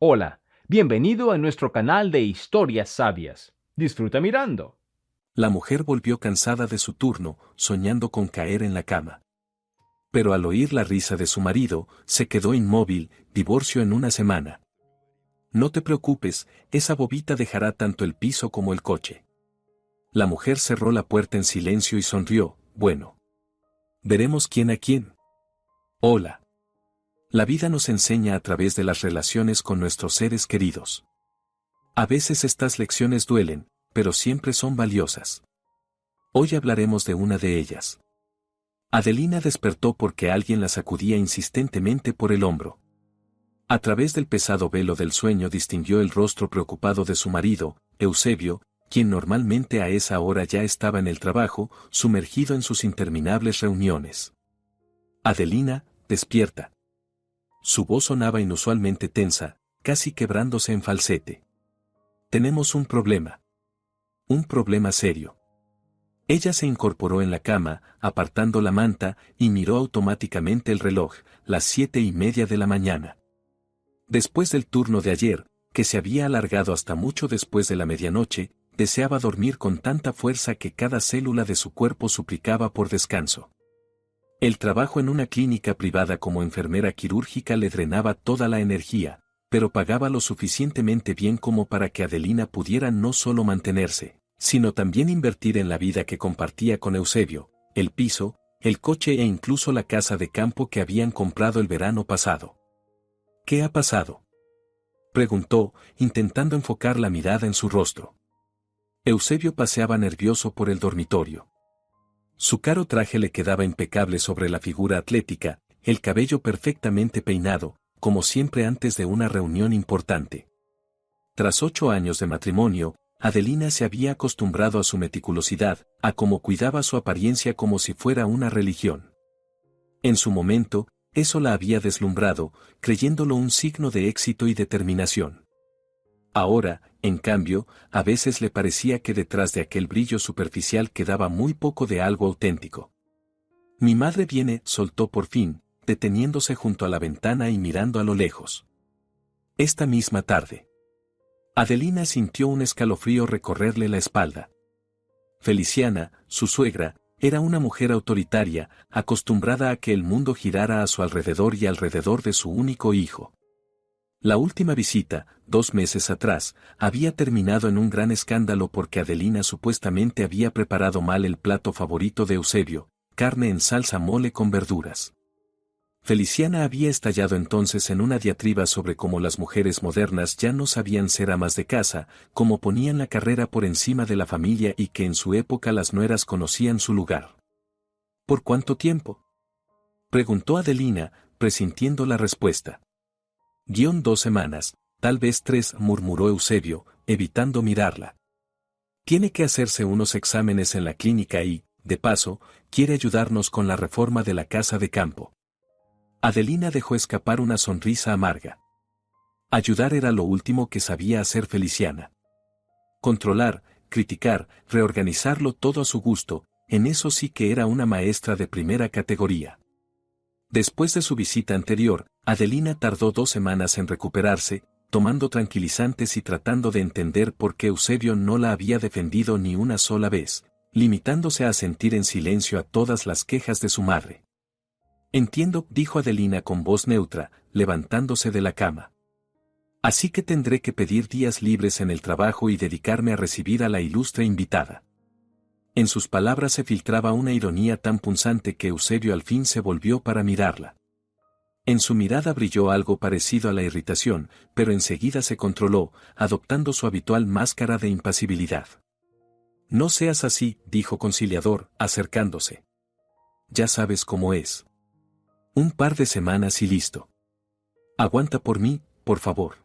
Hola, bienvenido a nuestro canal de historias sabias. Disfruta mirando. La mujer volvió cansada de su turno, soñando con caer en la cama. Pero al oír la risa de su marido, se quedó inmóvil, divorcio en una semana. No te preocupes, esa bobita dejará tanto el piso como el coche. La mujer cerró la puerta en silencio y sonrió, bueno. Veremos quién a quién. Hola. La vida nos enseña a través de las relaciones con nuestros seres queridos. A veces estas lecciones duelen, pero siempre son valiosas. Hoy hablaremos de una de ellas. Adelina despertó porque alguien la sacudía insistentemente por el hombro. A través del pesado velo del sueño distinguió el rostro preocupado de su marido, Eusebio, quien normalmente a esa hora ya estaba en el trabajo, sumergido en sus interminables reuniones. Adelina, despierta. Su voz sonaba inusualmente tensa, casi quebrándose en falsete. Tenemos un problema. Un problema serio. Ella se incorporó en la cama, apartando la manta, y miró automáticamente el reloj, las 7:30 de la mañana. Después del turno de ayer, que se había alargado hasta mucho después de la medianoche, deseaba dormir con tanta fuerza que cada célula de su cuerpo suplicaba por descanso. El trabajo en una clínica privada como enfermera quirúrgica le drenaba toda la energía, pero pagaba lo suficientemente bien como para que Adelina pudiera no solo mantenerse, sino también invertir en la vida que compartía con Eusebio, el piso, el coche e incluso la casa de campo que habían comprado el verano pasado. ¿Qué ha pasado?, preguntó, intentando enfocar la mirada en su rostro. Eusebio paseaba nervioso por el dormitorio. Su caro traje le quedaba impecable sobre la figura atlética, el cabello perfectamente peinado, como siempre antes de una reunión importante. Tras 8 años de matrimonio, Adelina se había acostumbrado a su meticulosidad, a cómo cuidaba su apariencia como si fuera una religión. En su momento, eso la había deslumbrado, creyéndolo un signo de éxito y determinación. Ahora, en cambio, a veces le parecía que detrás de aquel brillo superficial quedaba muy poco de algo auténtico. Mi madre viene, soltó por fin, deteniéndose junto a la ventana y mirando a lo lejos. Esta misma tarde. Adelina sintió un escalofrío recorrerle la espalda. Feliciana, su suegra, era una mujer autoritaria, acostumbrada a que el mundo girara a su alrededor y alrededor de su único hijo. La última visita, 2 meses atrás, había terminado en un gran escándalo porque Adelina supuestamente había preparado mal el plato favorito de Eusebio, carne en salsa mole con verduras. Feliciana había estallado entonces en una diatriba sobre cómo las mujeres modernas ya no sabían ser amas de casa, cómo ponían la carrera por encima de la familia y que en su época las nueras conocían su lugar. ¿Por cuánto tiempo?, preguntó Adelina, presintiendo la respuesta. 2 semanas, tal vez 3, murmuró Eusebio, evitando mirarla. Tiene que hacerse unos exámenes en la clínica y, de paso, quiere ayudarnos con la reforma de la casa de campo. Adelina dejó escapar una sonrisa amarga. Ayudar era lo último que sabía hacer Feliciana. Controlar, criticar, reorganizarlo todo a su gusto, en eso sí que era una maestra de primera categoría. Después de su visita anterior, Adelina tardó 2 semanas en recuperarse, tomando tranquilizantes y tratando de entender por qué Eusebio no la había defendido ni una sola vez, limitándose a asentir en silencio a todas las quejas de su madre. Entiendo, dijo Adelina con voz neutra, levantándose de la cama. Así que tendré que pedir días libres en el trabajo y dedicarme a recibir a la ilustre invitada. En sus palabras se filtraba una ironía tan punzante que Eusebio al fin se volvió para mirarla. En su mirada brilló algo parecido a la irritación, pero enseguida se controló, adoptando su habitual máscara de impasibilidad. No seas así, dijo conciliador, acercándose. Ya sabes cómo es. Un par de semanas y listo. Aguanta por mí, por favor.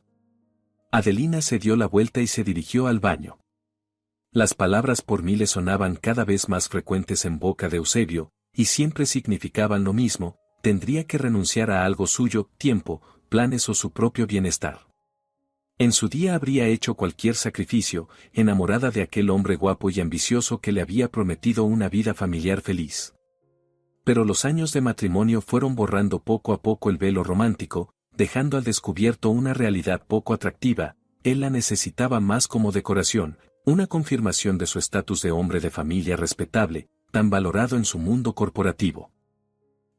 Adelina se dio la vuelta y se dirigió al baño. Las palabras por mí le sonaban cada vez más frecuentes en boca de Eusebio, y siempre significaban lo mismo: tendría que renunciar a algo suyo, tiempo, planes o su propio bienestar. En su día habría hecho cualquier sacrificio, enamorada de aquel hombre guapo y ambicioso que le había prometido una vida familiar feliz. Pero los años de matrimonio fueron borrando poco a poco el velo romántico, dejando al descubierto una realidad poco atractiva. Él la necesitaba más como decoración, una confirmación de su estatus de hombre de familia respetable, tan valorado en su mundo corporativo.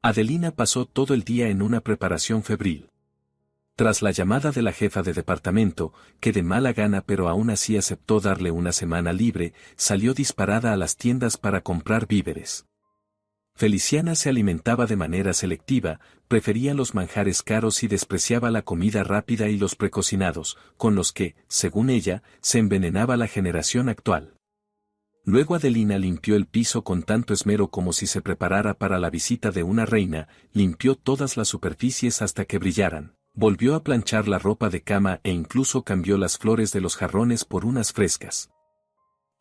Adelina pasó todo el día en una preparación febril. Tras la llamada de la jefa de departamento, que de mala gana pero aún así aceptó darle una semana libre, salió disparada a las tiendas para comprar víveres. Feliciana se alimentaba de manera selectiva, prefería los manjares caros y despreciaba la comida rápida y los precocinados, con los que, según ella, se envenenaba la generación actual. Luego Adelina limpió el piso con tanto esmero como si se preparara para la visita de una reina, limpió todas las superficies hasta que brillaran. Volvió a planchar la ropa de cama e incluso cambió las flores de los jarrones por unas frescas.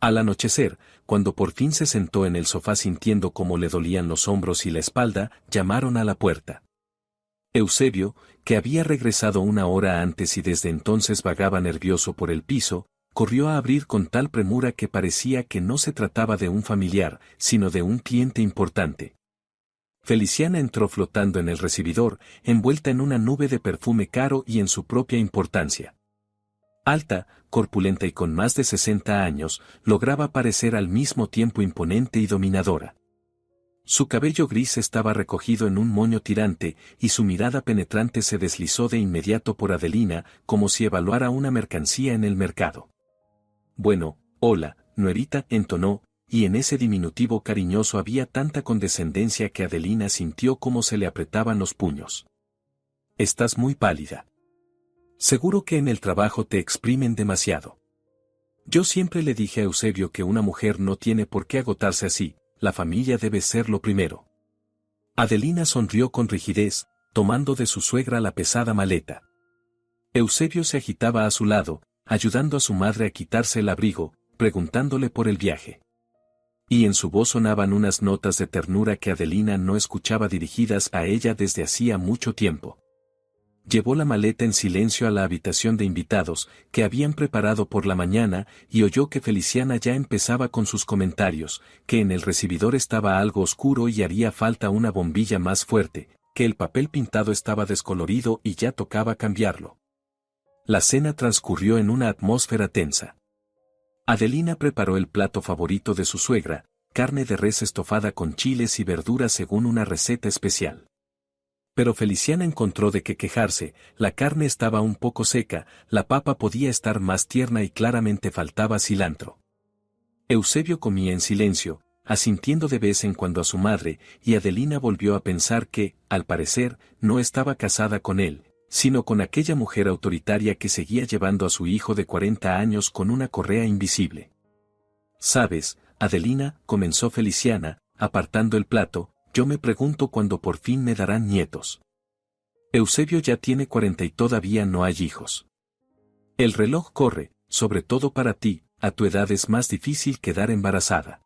Al anochecer, cuando por fin se sentó en el sofá sintiendo cómo le dolían los hombros y la espalda, llamaron a la puerta. Eusebio, que había regresado una hora antes y desde entonces vagaba nervioso por el piso, corrió a abrir con tal premura que parecía que no se trataba de un familiar, sino de un cliente importante. Feliciana entró flotando en el recibidor, envuelta en una nube de perfume caro y en su propia importancia. Alta, corpulenta y con más de 60 años, lograba parecer al mismo tiempo imponente y dominadora. Su cabello gris estaba recogido en un moño tirante, y su mirada penetrante se deslizó de inmediato por Adelina, como si evaluara una mercancía en el mercado. «Bueno, hola, nuerita», entonó, y en ese diminutivo cariñoso había tanta condescendencia que Adelina sintió cómo se le apretaban los puños. «Estás muy pálida. Seguro que en el trabajo te exprimen demasiado». Yo siempre le dije a Eusebio que una mujer no tiene por qué agotarse así, la familia debe ser lo primero. Adelina sonrió con rigidez, tomando de su suegra la pesada maleta. Eusebio se agitaba a su lado, ayudando a su madre a quitarse el abrigo, preguntándole por el viaje. Y en su voz sonaban unas notas de ternura que Adelina no escuchaba dirigidas a ella desde hacía mucho tiempo. Llevó la maleta en silencio a la habitación de invitados, que habían preparado por la mañana, y oyó que Feliciana ya empezaba con sus comentarios, que en el recibidor estaba algo oscuro y haría falta una bombilla más fuerte, que el papel pintado estaba descolorido y ya tocaba cambiarlo. La cena transcurrió en una atmósfera tensa. Adelina preparó el plato favorito de su suegra, carne de res estofada con chiles y verduras según una receta especial. Pero Feliciana encontró de qué quejarse, la carne estaba un poco seca, la papa podía estar más tierna y claramente faltaba cilantro. Eusebio comía en silencio, asintiendo de vez en cuando a su madre, y Adelina volvió a pensar que, al parecer, no estaba casada con él, sino con aquella mujer autoritaria que seguía llevando a su hijo de 40 años con una correa invisible. «Sabes, Adelina», comenzó Feliciana, apartando el plato, «yo me pregunto cuándo por fin me darán nietos. Eusebio ya tiene 40 y todavía no hay hijos. El reloj corre, sobre todo para ti, a tu edad es más difícil quedar embarazada».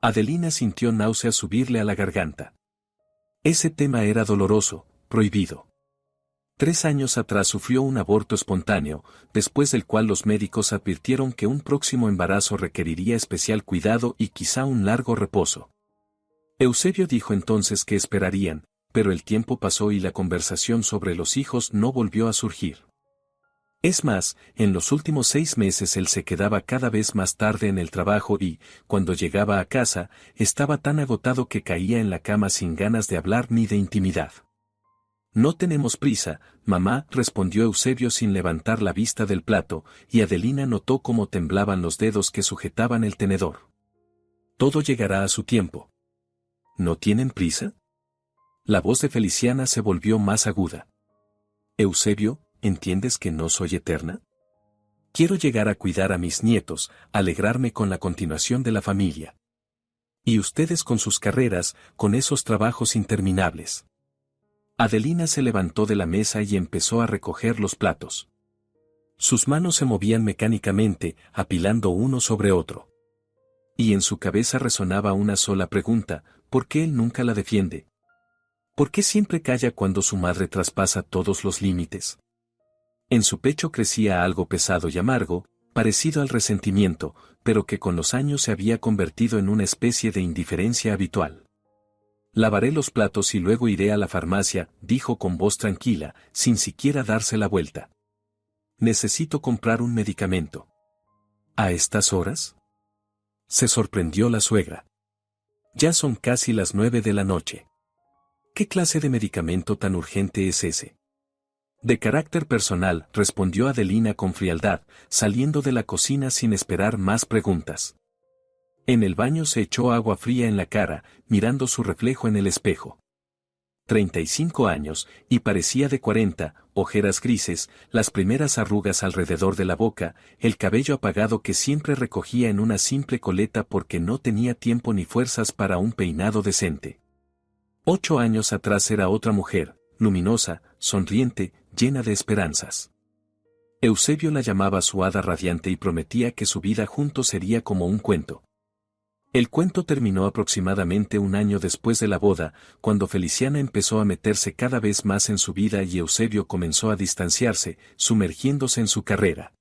Adelina sintió náuseas subirle a la garganta. Ese tema era doloroso, prohibido. 3 años atrás sufrió un aborto espontáneo, después del cual los médicos advirtieron que un próximo embarazo requeriría especial cuidado y quizá un largo reposo. Eusebio dijo entonces que esperarían, pero el tiempo pasó y la conversación sobre los hijos no volvió a surgir. Es más, en los últimos 6 meses él se quedaba cada vez más tarde en el trabajo y, cuando llegaba a casa, estaba tan agotado que caía en la cama sin ganas de hablar ni de intimidad. «No tenemos prisa, mamá», respondió Eusebio sin levantar la vista del plato, y Adelina notó cómo temblaban los dedos que sujetaban el tenedor. «Todo llegará a su tiempo». «¿No tienen prisa?». La voz de Feliciana se volvió más aguda. «Eusebio, ¿entiendes que no soy eterna? Quiero llegar a cuidar a mis nietos, alegrarme con la continuación de la familia. Y ustedes con sus carreras, con esos trabajos interminables». Adelina se levantó de la mesa y empezó a recoger los platos. Sus manos se movían mecánicamente, apilando uno sobre otro. Y en su cabeza resonaba una sola pregunta: ¿por qué él nunca la defiende? ¿Por qué siempre calla cuando su madre traspasa todos los límites? En su pecho crecía algo pesado y amargo, parecido al resentimiento, pero que con los años se había convertido en una especie de indiferencia habitual. Lavaré los platos y luego iré a la farmacia, dijo con voz tranquila, sin siquiera darse la vuelta. Necesito comprar un medicamento. ¿A estas horas? Se sorprendió la suegra. Ya son casi las 9 de la noche. ¿Qué clase de medicamento tan urgente es ese? De carácter personal, respondió Adelina con frialdad, saliendo de la cocina sin esperar más preguntas. En el baño se echó agua fría en la cara, mirando su reflejo en el espejo. 35 años, y parecía de 40, ojeras grises, las primeras arrugas alrededor de la boca, el cabello apagado que siempre recogía en una simple coleta porque no tenía tiempo ni fuerzas para un peinado decente. 8 años atrás era otra mujer, luminosa, sonriente, llena de esperanzas. Eusebio la llamaba su hada radiante y prometía que su vida juntos sería como un cuento. El cuento terminó aproximadamente un año después de la boda, cuando Feliciana empezó a meterse cada vez más en su vida y Eusebio comenzó a distanciarse, sumergiéndose en su carrera.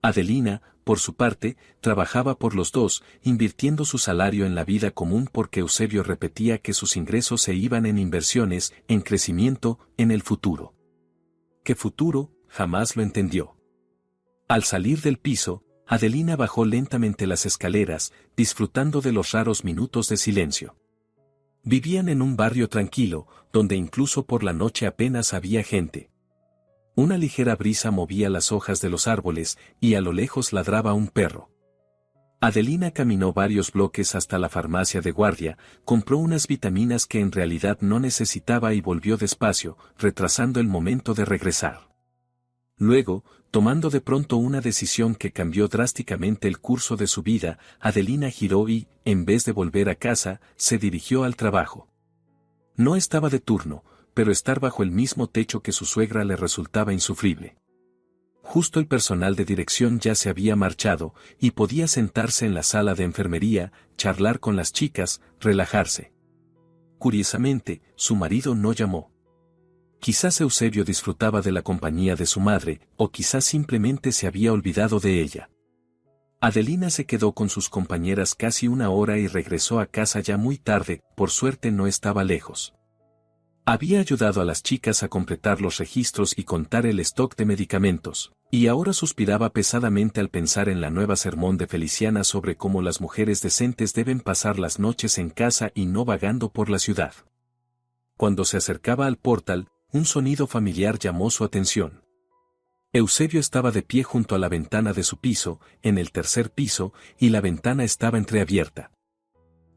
Adelina, por su parte, trabajaba por los dos, invirtiendo su salario en la vida común porque Eusebio repetía que sus ingresos se iban en inversiones, en crecimiento, en el futuro. ¿Qué futuro? Jamás lo entendió. Al salir del piso, Adelina bajó lentamente las escaleras, disfrutando de los raros minutos de silencio. Vivían en un barrio tranquilo, donde incluso por la noche apenas había gente. Una ligera brisa movía las hojas de los árboles, y a lo lejos ladraba un perro. Adelina caminó varios bloques hasta la farmacia de guardia, compró unas vitaminas que en realidad no necesitaba y volvió despacio, retrasando el momento de regresar. Luego, tomando de pronto una decisión que cambió drásticamente el curso de su vida, Adelina giró y, en vez de volver a casa, se dirigió al trabajo. No estaba de turno, pero estar bajo el mismo techo que su suegra le resultaba insufrible. Justo el personal de dirección ya se había marchado, y podía sentarse en la sala de enfermería, charlar con las chicas, relajarse. Curiosamente, su marido no llamó. Quizás Eusebio disfrutaba de la compañía de su madre, o quizás simplemente se había olvidado de ella. Adelina se quedó con sus compañeras casi una hora y regresó a casa ya muy tarde, por suerte no estaba lejos. Había ayudado a las chicas a completar los registros y contar el stock de medicamentos, y ahora suspiraba pesadamente al pensar en la nueva sermón de Feliciana sobre cómo las mujeres decentes deben pasar las noches en casa y no vagando por la ciudad. Cuando se acercaba al portal, un sonido familiar llamó su atención. Eusebio estaba de pie junto a la ventana de su piso, en el tercer piso, y la ventana estaba entreabierta.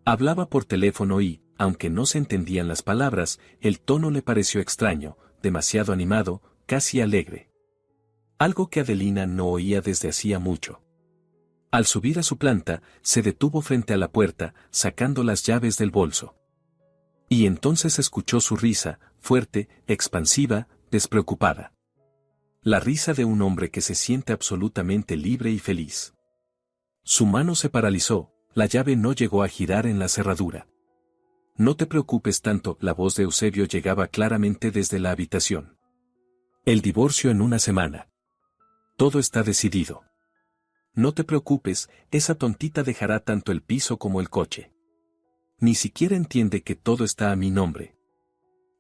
Hablaba por teléfono y, aunque no se entendían las palabras, el tono le pareció extraño, demasiado animado, casi alegre. Algo que Adelina no oía desde hacía mucho. Al subir a su planta, se detuvo frente a la puerta, sacando las llaves del bolso. Y entonces escuchó su risa, fuerte, expansiva, despreocupada. La risa de un hombre que se siente absolutamente libre y feliz. Su mano se paralizó, la llave no llegó a girar en la cerradura. No te preocupes tanto, la voz de Eusebio llegaba claramente desde la habitación. El divorcio en una semana. Todo está decidido. No te preocupes, esa tontita dejará tanto el piso como el coche. Ni siquiera entiende que todo está a mi nombre.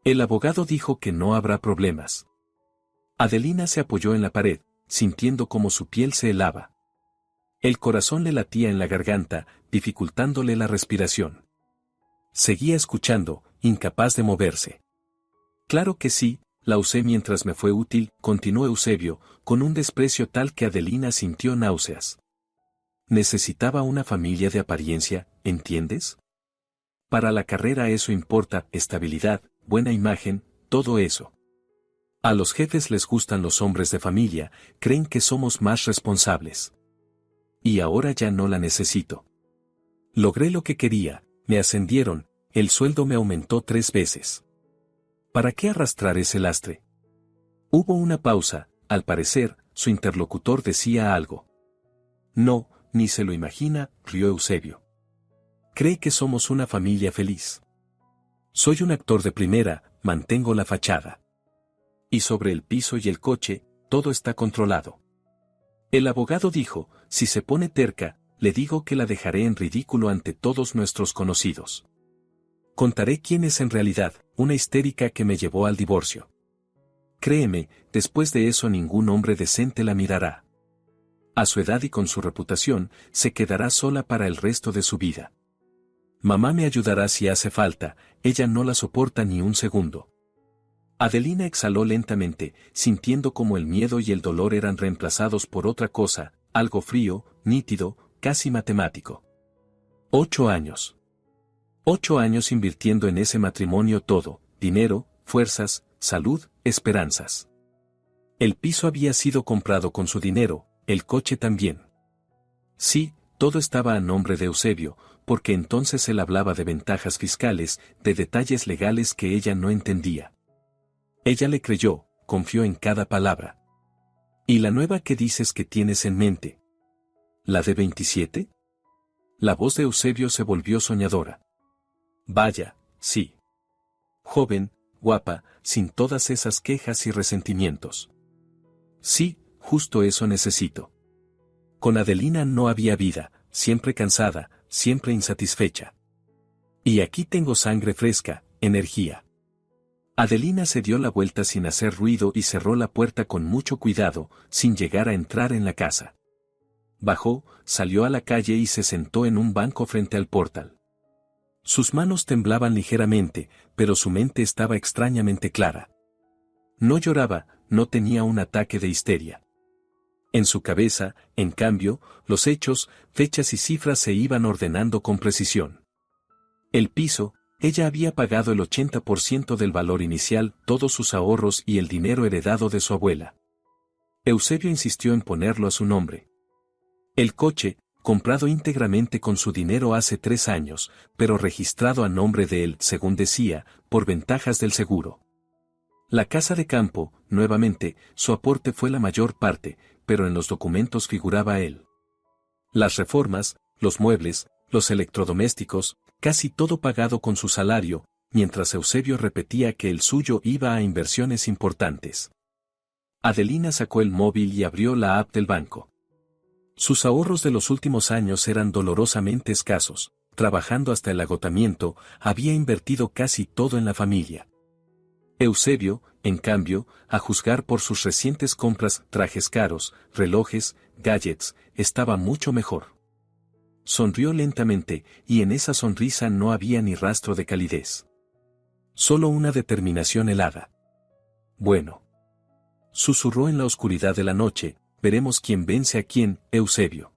El abogado dijo que no habrá problemas. Adelina se apoyó en la pared, sintiendo como su piel se helaba. El corazón le latía en la garganta, dificultándole la respiración. Seguía escuchando, incapaz de moverse. Claro que sí, la usé mientras me fue útil, continuó Eusebio, con un desprecio tal que Adelina sintió náuseas. Necesitaba una familia de apariencia, ¿entiendes? Para la carrera eso importa, estabilidad, buena imagen, todo eso. A los jefes les gustan los hombres de familia, creen que somos más responsables. Y ahora ya no la necesito. Logré lo que quería, me ascendieron, el sueldo me aumentó 3 veces. ¿Para qué arrastrar ese lastre? Hubo una pausa, al parecer, su interlocutor decía algo. No, ni se lo imagina, rió Eusebio. Cree que somos una familia feliz. Soy un actor de primera, mantengo la fachada. Y sobre el piso y el coche, todo está controlado. El abogado dijo, si se pone terca, le digo que la dejaré en ridículo ante todos nuestros conocidos. Contaré quién es en realidad, una histérica que me llevó al divorcio. Créeme, después de eso ningún hombre decente la mirará. A su edad y con su reputación, se quedará sola para el resto de su vida. Mamá me ayudará si hace falta, ella no la soporta ni un segundo. Adelina exhaló lentamente, sintiendo como el miedo y el dolor eran reemplazados por otra cosa, algo frío, nítido, casi matemático. 8 años. 8 años invirtiendo en ese matrimonio todo, dinero, fuerzas, salud, esperanzas. El piso había sido comprado con su dinero, el coche también. Sí, todo estaba a nombre de Eusebio, porque entonces él hablaba de ventajas fiscales, de detalles legales que ella no entendía. Ella le creyó, confió en cada palabra. ¿Y la nueva que dices que tienes en mente? ¿La de 27? La voz de Eusebio se volvió soñadora. Vaya, sí. Joven, guapa, sin todas esas quejas y resentimientos. Sí, justo eso necesito. Con Adelina no había vida, siempre cansada, siempre insatisfecha. Y aquí tengo sangre fresca, energía. Adelina se dio la vuelta sin hacer ruido y cerró la puerta con mucho cuidado, sin llegar a entrar en la casa. Bajó, salió a la calle y se sentó en un banco frente al portal. Sus manos temblaban ligeramente, pero su mente estaba extrañamente clara. No lloraba, no tenía un ataque de histeria. En su cabeza, en cambio, los hechos, fechas y cifras se iban ordenando con precisión. El piso, ella había pagado el 80% del valor inicial, todos sus ahorros y el dinero heredado de su abuela. Eusebio insistió en ponerlo a su nombre. El coche, comprado íntegramente con su dinero hace 3 años, pero registrado a nombre de él, según decía, por ventajas del seguro. La casa de campo, nuevamente, su aporte fue la mayor parte, pero en los documentos figuraba él. Las reformas, los muebles, los electrodomésticos, casi todo pagado con su salario, mientras Eusebio repetía que el suyo iba a inversiones importantes. Adelina sacó el móvil y abrió la app del banco. Sus ahorros de los últimos años eran dolorosamente escasos, trabajando hasta el agotamiento, había invertido casi todo en la familia. Eusebio, en cambio, a juzgar por sus recientes compras, trajes caros, relojes, gadgets, estaba mucho mejor. Sonrió lentamente, y en esa sonrisa no había ni rastro de calidez. Solo una determinación helada. Bueno. Susurró en la oscuridad de la noche, veremos quién vence a quién, Eusebio.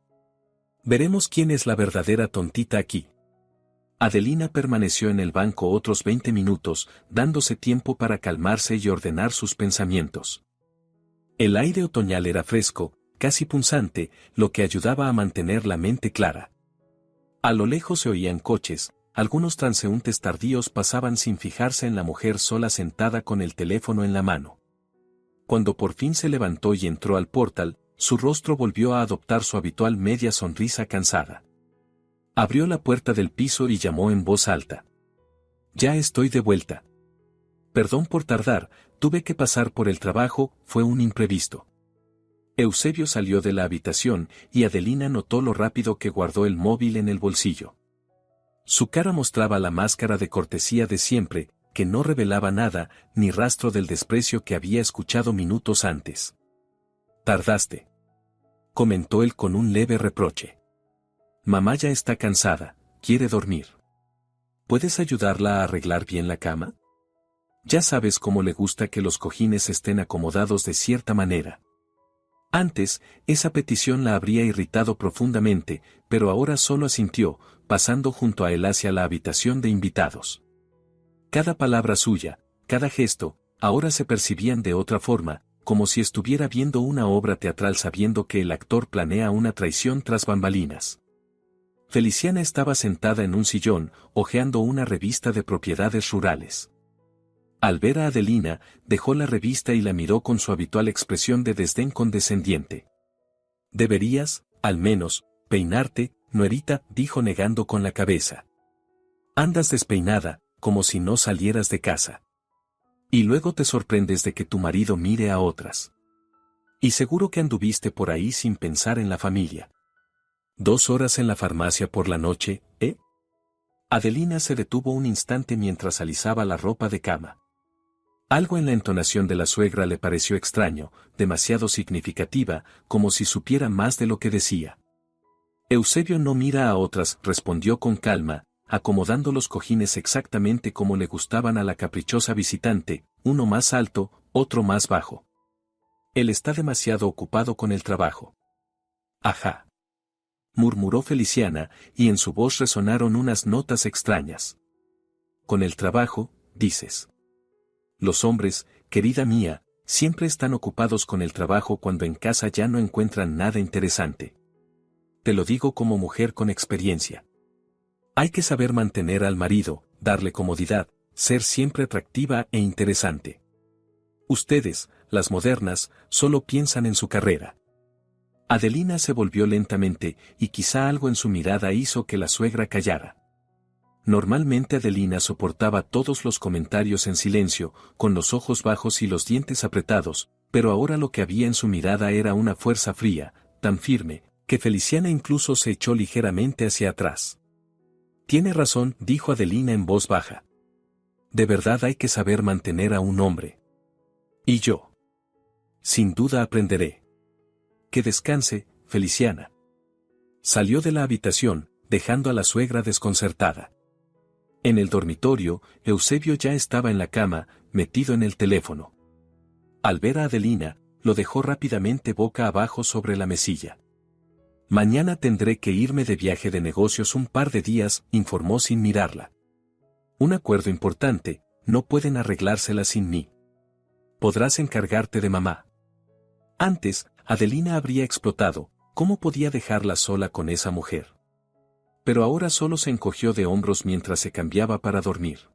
Veremos quién es la verdadera tontita aquí. Adelina permaneció en el banco otros 20 minutos, dándose tiempo para calmarse y ordenar sus pensamientos. El aire otoñal era fresco, casi punzante, lo que ayudaba a mantener la mente clara. A lo lejos se oían coches, algunos transeúntes tardíos pasaban sin fijarse en la mujer sola sentada con el teléfono en la mano. Cuando por fin se levantó y entró al portal, su rostro volvió a adoptar su habitual media sonrisa cansada. Abrió la puerta del piso y llamó en voz alta. Ya estoy de vuelta. Perdón por tardar, tuve que pasar por el trabajo, fue un imprevisto. Eusebio salió de la habitación y Adelina notó lo rápido que guardó el móvil en el bolsillo. Su cara mostraba la máscara de cortesía de siempre, que no revelaba nada, ni rastro del desprecio que había escuchado minutos antes. Tardaste. Comentó él con un leve reproche. Mamá ya está cansada, quiere dormir. ¿Puedes ayudarla a arreglar bien la cama? Ya sabes cómo le gusta que los cojines estén acomodados de cierta manera. Antes, esa petición la habría irritado profundamente, pero ahora solo asintió, pasando junto a él hacia la habitación de invitados. Cada palabra suya, cada gesto, ahora se percibían de otra forma, como si estuviera viendo una obra teatral sabiendo que el actor planea una traición tras bambalinas. Feliciana estaba sentada en un sillón, hojeando una revista de propiedades rurales. Al ver a Adelina, dejó la revista y la miró con su habitual expresión de desdén condescendiente. Deberías, al menos, peinarte, nuerita, dijo negando con la cabeza. Andas despeinada, como si no salieras de casa. Y luego te sorprendes de que tu marido mire a otras. Y seguro que anduviste por ahí sin pensar en la familia. 2 horas en la farmacia por la noche, ¿eh? Adelina se detuvo un instante mientras alisaba la ropa de cama. Algo en la entonación de la suegra le pareció extraño, demasiado significativa, como si supiera más de lo que decía. Eusebio no mira a otras, respondió con calma, acomodando los cojines exactamente como le gustaban a la caprichosa visitante, uno más alto, otro más bajo. Él está demasiado ocupado con el trabajo. Ajá. Murmuró Feliciana, y en su voz resonaron unas notas extrañas. Con el trabajo, dices. Los hombres, querida mía, siempre están ocupados con el trabajo cuando en casa ya no encuentran nada interesante. Te lo digo como mujer con experiencia. Hay que saber mantener al marido, darle comodidad, ser siempre atractiva e interesante. Ustedes, las modernas, solo piensan en su carrera. Adelina se volvió lentamente, y quizá algo en su mirada hizo que la suegra callara. Normalmente Adelina soportaba todos los comentarios en silencio, con los ojos bajos y los dientes apretados, pero ahora lo que había en su mirada era una fuerza fría, tan firme, que Feliciana incluso se echó ligeramente hacia atrás. Tiene razón, dijo Adelina en voz baja. De verdad hay que saber mantener a un hombre. Y yo. Sin duda aprenderé. Que descanse, Feliciana. Salió de la habitación, dejando a la suegra desconcertada. En el dormitorio, Eusebio ya estaba en la cama, metido en el teléfono. Al ver a Adelina, lo dejó rápidamente boca abajo sobre la mesilla. Mañana tendré que irme de viaje de negocios un par de días, informó sin mirarla. Un acuerdo importante, no pueden arreglársela sin mí. Podrás encargarte de mamá. Antes, Adelina habría explotado, ¿cómo podía dejarla sola con esa mujer? Pero ahora solo se encogió de hombros mientras se cambiaba para dormir.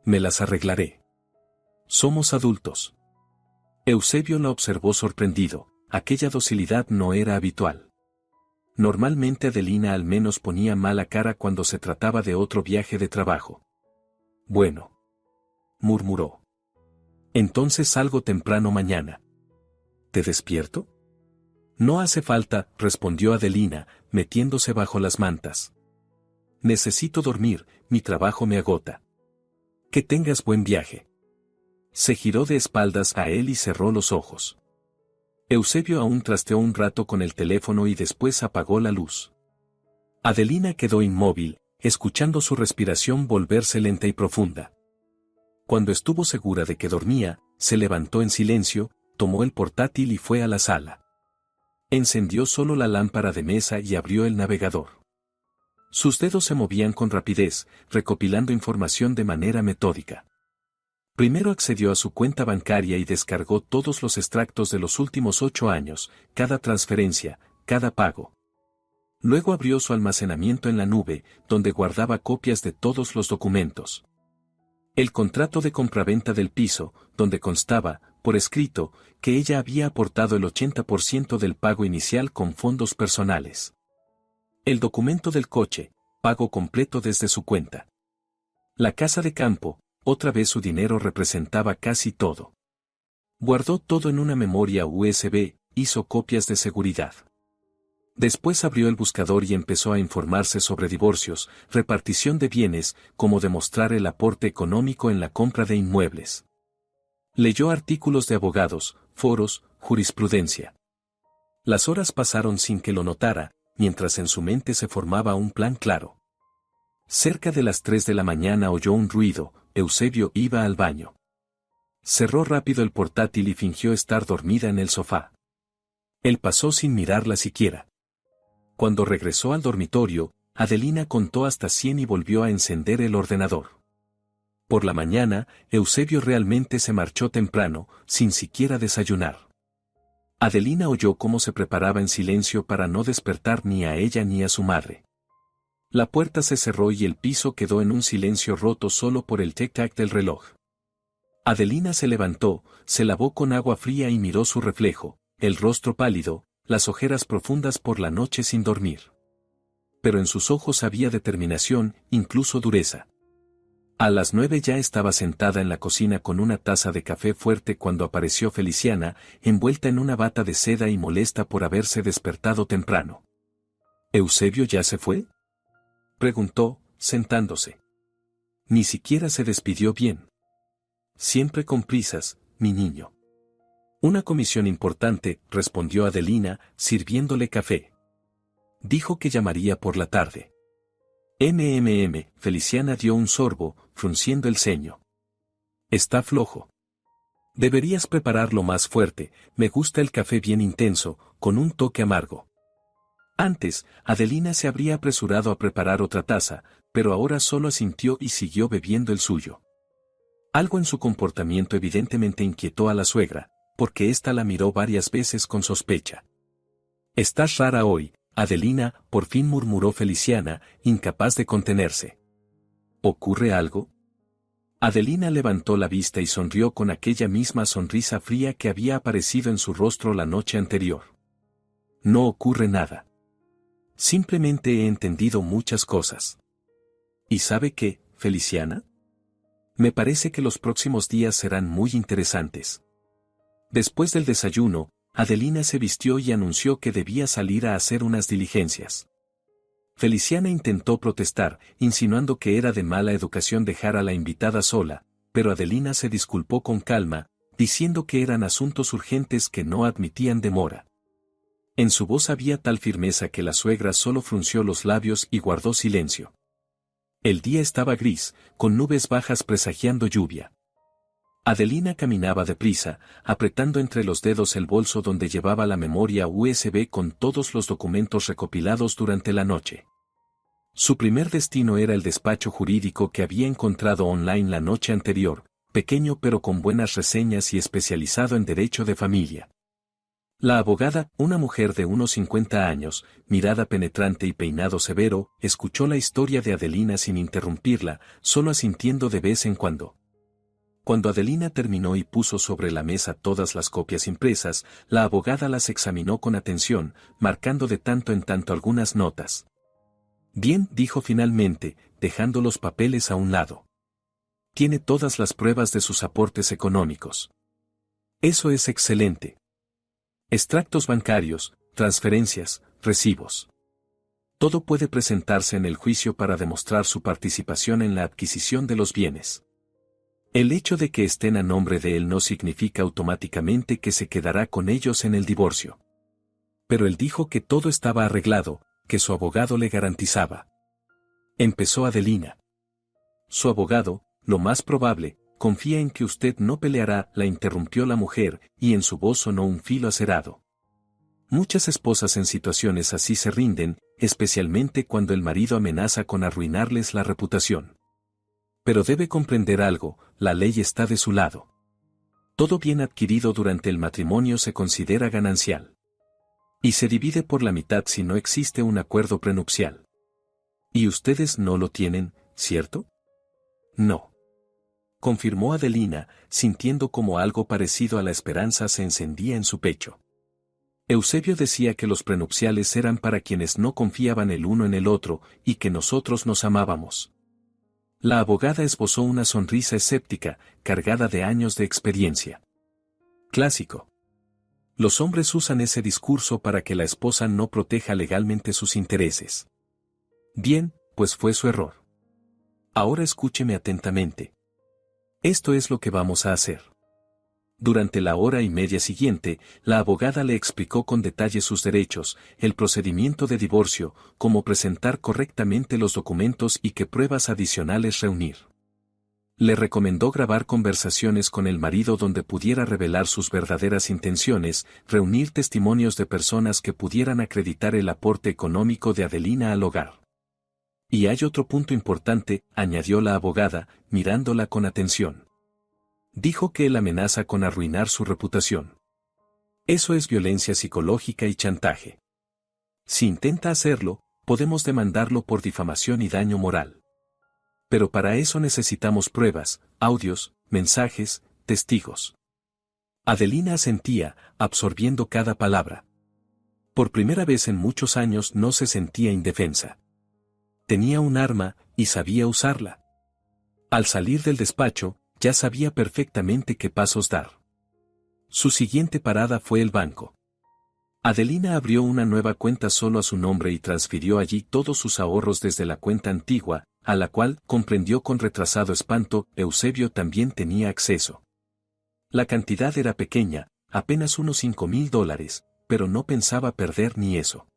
Me las arreglaré. Somos adultos. Eusebio la observó sorprendido, aquella docilidad no era habitual. Normalmente Adelina al menos ponía mala cara cuando se trataba de otro viaje de trabajo. Bueno. Murmuró. Entonces salgo temprano mañana. ¿Te despierto? No hace falta, respondió Adelina, metiéndose bajo las mantas. Necesito dormir, mi trabajo me agota. Que tengas buen viaje. Se giró de espaldas a él y cerró los ojos. Eusebio aún trasteó un rato con el teléfono y después apagó la luz. Adelina quedó inmóvil, escuchando su respiración volverse lenta y profunda. Cuando estuvo segura de que dormía, se levantó en silencio, tomó el portátil y fue a la sala. Encendió solo la lámpara de mesa y abrió el navegador. Sus dedos se movían con rapidez, recopilando información de manera metódica. Primero accedió a su cuenta bancaria y descargó todos los extractos de los últimos 8 años, cada transferencia, cada pago. Luego abrió su almacenamiento en la nube, donde guardaba copias de todos los documentos. El contrato de compraventa del piso, donde constaba, por escrito, que ella había aportado el 80% del pago inicial con fondos personales. El documento del coche, pago completo desde su cuenta. La casa de campo, otra vez su dinero representaba casi todo. Guardó todo en una memoria USB, hizo copias de seguridad. Después abrió el buscador y empezó a informarse sobre divorcios, repartición de bienes, cómo demostrar el aporte económico en la compra de inmuebles. Leyó artículos de abogados, foros, jurisprudencia. Las horas pasaron sin que lo notara, mientras en su mente se formaba un plan claro. Cerca de las 3 de la mañana oyó un ruido, Eusebio iba al baño. Cerró rápido el portátil y fingió estar dormida en el sofá. Él pasó sin mirarla siquiera. Cuando regresó al dormitorio, Adelina contó hasta 100 y volvió a encender el ordenador. Por la mañana, Eusebio realmente se marchó temprano, sin siquiera desayunar. Adelina oyó cómo se preparaba en silencio para no despertar ni a ella ni a su madre. La puerta se cerró y el piso quedó en un silencio roto solo por el tic-tac del reloj. Adelina se levantó, se lavó con agua fría y miró su reflejo, el rostro pálido, las ojeras profundas por la noche sin dormir. Pero en sus ojos había determinación, incluso dureza. A las 9 ya estaba sentada en la cocina con una taza de café fuerte cuando apareció Feliciana, envuelta en una bata de seda y molesta por haberse despertado temprano. ¿Eusebio ya se fue?, preguntó, sentándose. Ni siquiera se despidió bien. Siempre con prisas, mi niño. Una comisión importante, respondió Adelina, sirviéndole café. Dijo que llamaría por la tarde. Feliciana dio un sorbo, frunciendo el ceño. Está flojo. Deberías prepararlo más fuerte, me gusta el café bien intenso, con un toque amargo. Antes, Adelina se habría apresurado a preparar otra taza, pero ahora solo asintió y siguió bebiendo el suyo. Algo en su comportamiento evidentemente inquietó a la suegra, porque ésta la miró varias veces con sospecha. «Estás rara hoy, Adelina», por fin murmuró Feliciana, incapaz de contenerse. ¿Ocurre algo? Adelina levantó la vista y sonrió con aquella misma sonrisa fría que había aparecido en su rostro la noche anterior. No ocurre nada. Simplemente he entendido muchas cosas. ¿Y sabe qué, Feliciana? Me parece que los próximos días serán muy interesantes. Después del desayuno, Adelina se vistió y anunció que debía salir a hacer unas diligencias. Feliciana intentó protestar, insinuando que era de mala educación dejar a la invitada sola, pero Adelina se disculpó con calma, diciendo que eran asuntos urgentes que no admitían demora. En su voz había tal firmeza que la suegra solo frunció los labios y guardó silencio. El día estaba gris, con nubes bajas presagiando lluvia. Adelina caminaba deprisa, apretando entre los dedos el bolso donde llevaba la memoria USB con todos los documentos recopilados durante la noche. Su primer destino era el despacho jurídico que había encontrado online la noche anterior, pequeño pero con buenas reseñas y especializado en derecho de familia. La abogada, una mujer de unos 50 años, mirada penetrante y peinado severo, escuchó la historia de Adelina sin interrumpirla, solo asintiendo de vez en cuando. Cuando Adelina terminó y puso sobre la mesa todas las copias impresas, la abogada las examinó con atención, marcando de tanto en tanto algunas notas. Bien, dijo finalmente, dejando los papeles a un lado. Tiene todas las pruebas de sus aportes económicos. Eso es excelente. Extractos bancarios, transferencias, recibos. Todo puede presentarse en el juicio para demostrar su participación en la adquisición de los bienes. El hecho de que estén a nombre de él no significa automáticamente que se quedará con ellos en el divorcio. Pero él dijo que todo estaba arreglado, que su abogado le garantizaba. Empezó Adelina. Su abogado, lo más probable, confía en que usted no peleará, la interrumpió la mujer, y en su voz sonó un filo acerado. Muchas esposas en situaciones así se rinden, especialmente cuando el marido amenaza con arruinarles la reputación. Pero debe comprender algo, la ley está de su lado. Todo bien adquirido durante el matrimonio se considera ganancial. Y se divide por la mitad si no existe un acuerdo prenupcial. Y ustedes no lo tienen, ¿cierto? No. Confirmó Adelina, sintiendo como algo parecido a la esperanza se encendía en su pecho. Eusebio decía que los prenupciales eran para quienes no confiaban el uno en el otro y que nosotros nos amábamos. La abogada esbozó una sonrisa escéptica, cargada de años de experiencia. Clásico. Los hombres usan ese discurso para que la esposa no proteja legalmente sus intereses. Bien, pues fue su error. Ahora escúcheme atentamente. Esto es lo que vamos a hacer. Durante la hora y media siguiente, la abogada le explicó con detalle sus derechos, el procedimiento de divorcio, cómo presentar correctamente los documentos y qué pruebas adicionales reunir. Le recomendó grabar conversaciones con el marido donde pudiera revelar sus verdaderas intenciones, reunir testimonios de personas que pudieran acreditar el aporte económico de Adelina al hogar. Y hay otro punto importante, añadió la abogada, mirándola con atención. Dijo que él amenaza con arruinar su reputación. Eso es violencia psicológica y chantaje. Si intenta hacerlo, podemos demandarlo por difamación y daño moral. Pero para eso necesitamos pruebas, audios, mensajes, testigos. Adelina asentía, absorbiendo cada palabra. Por primera vez en muchos años no se sentía indefensa. Tenía un arma, y sabía usarla. Al salir del despacho, ya sabía perfectamente qué pasos dar. Su siguiente parada fue el banco. Adelina abrió una nueva cuenta solo a su nombre y transfirió allí todos sus ahorros desde la cuenta antigua, a la cual comprendió con retrasado espanto, Eusebio también tenía acceso. La cantidad era pequeña, apenas unos $5,000, pero no pensaba perder ni eso.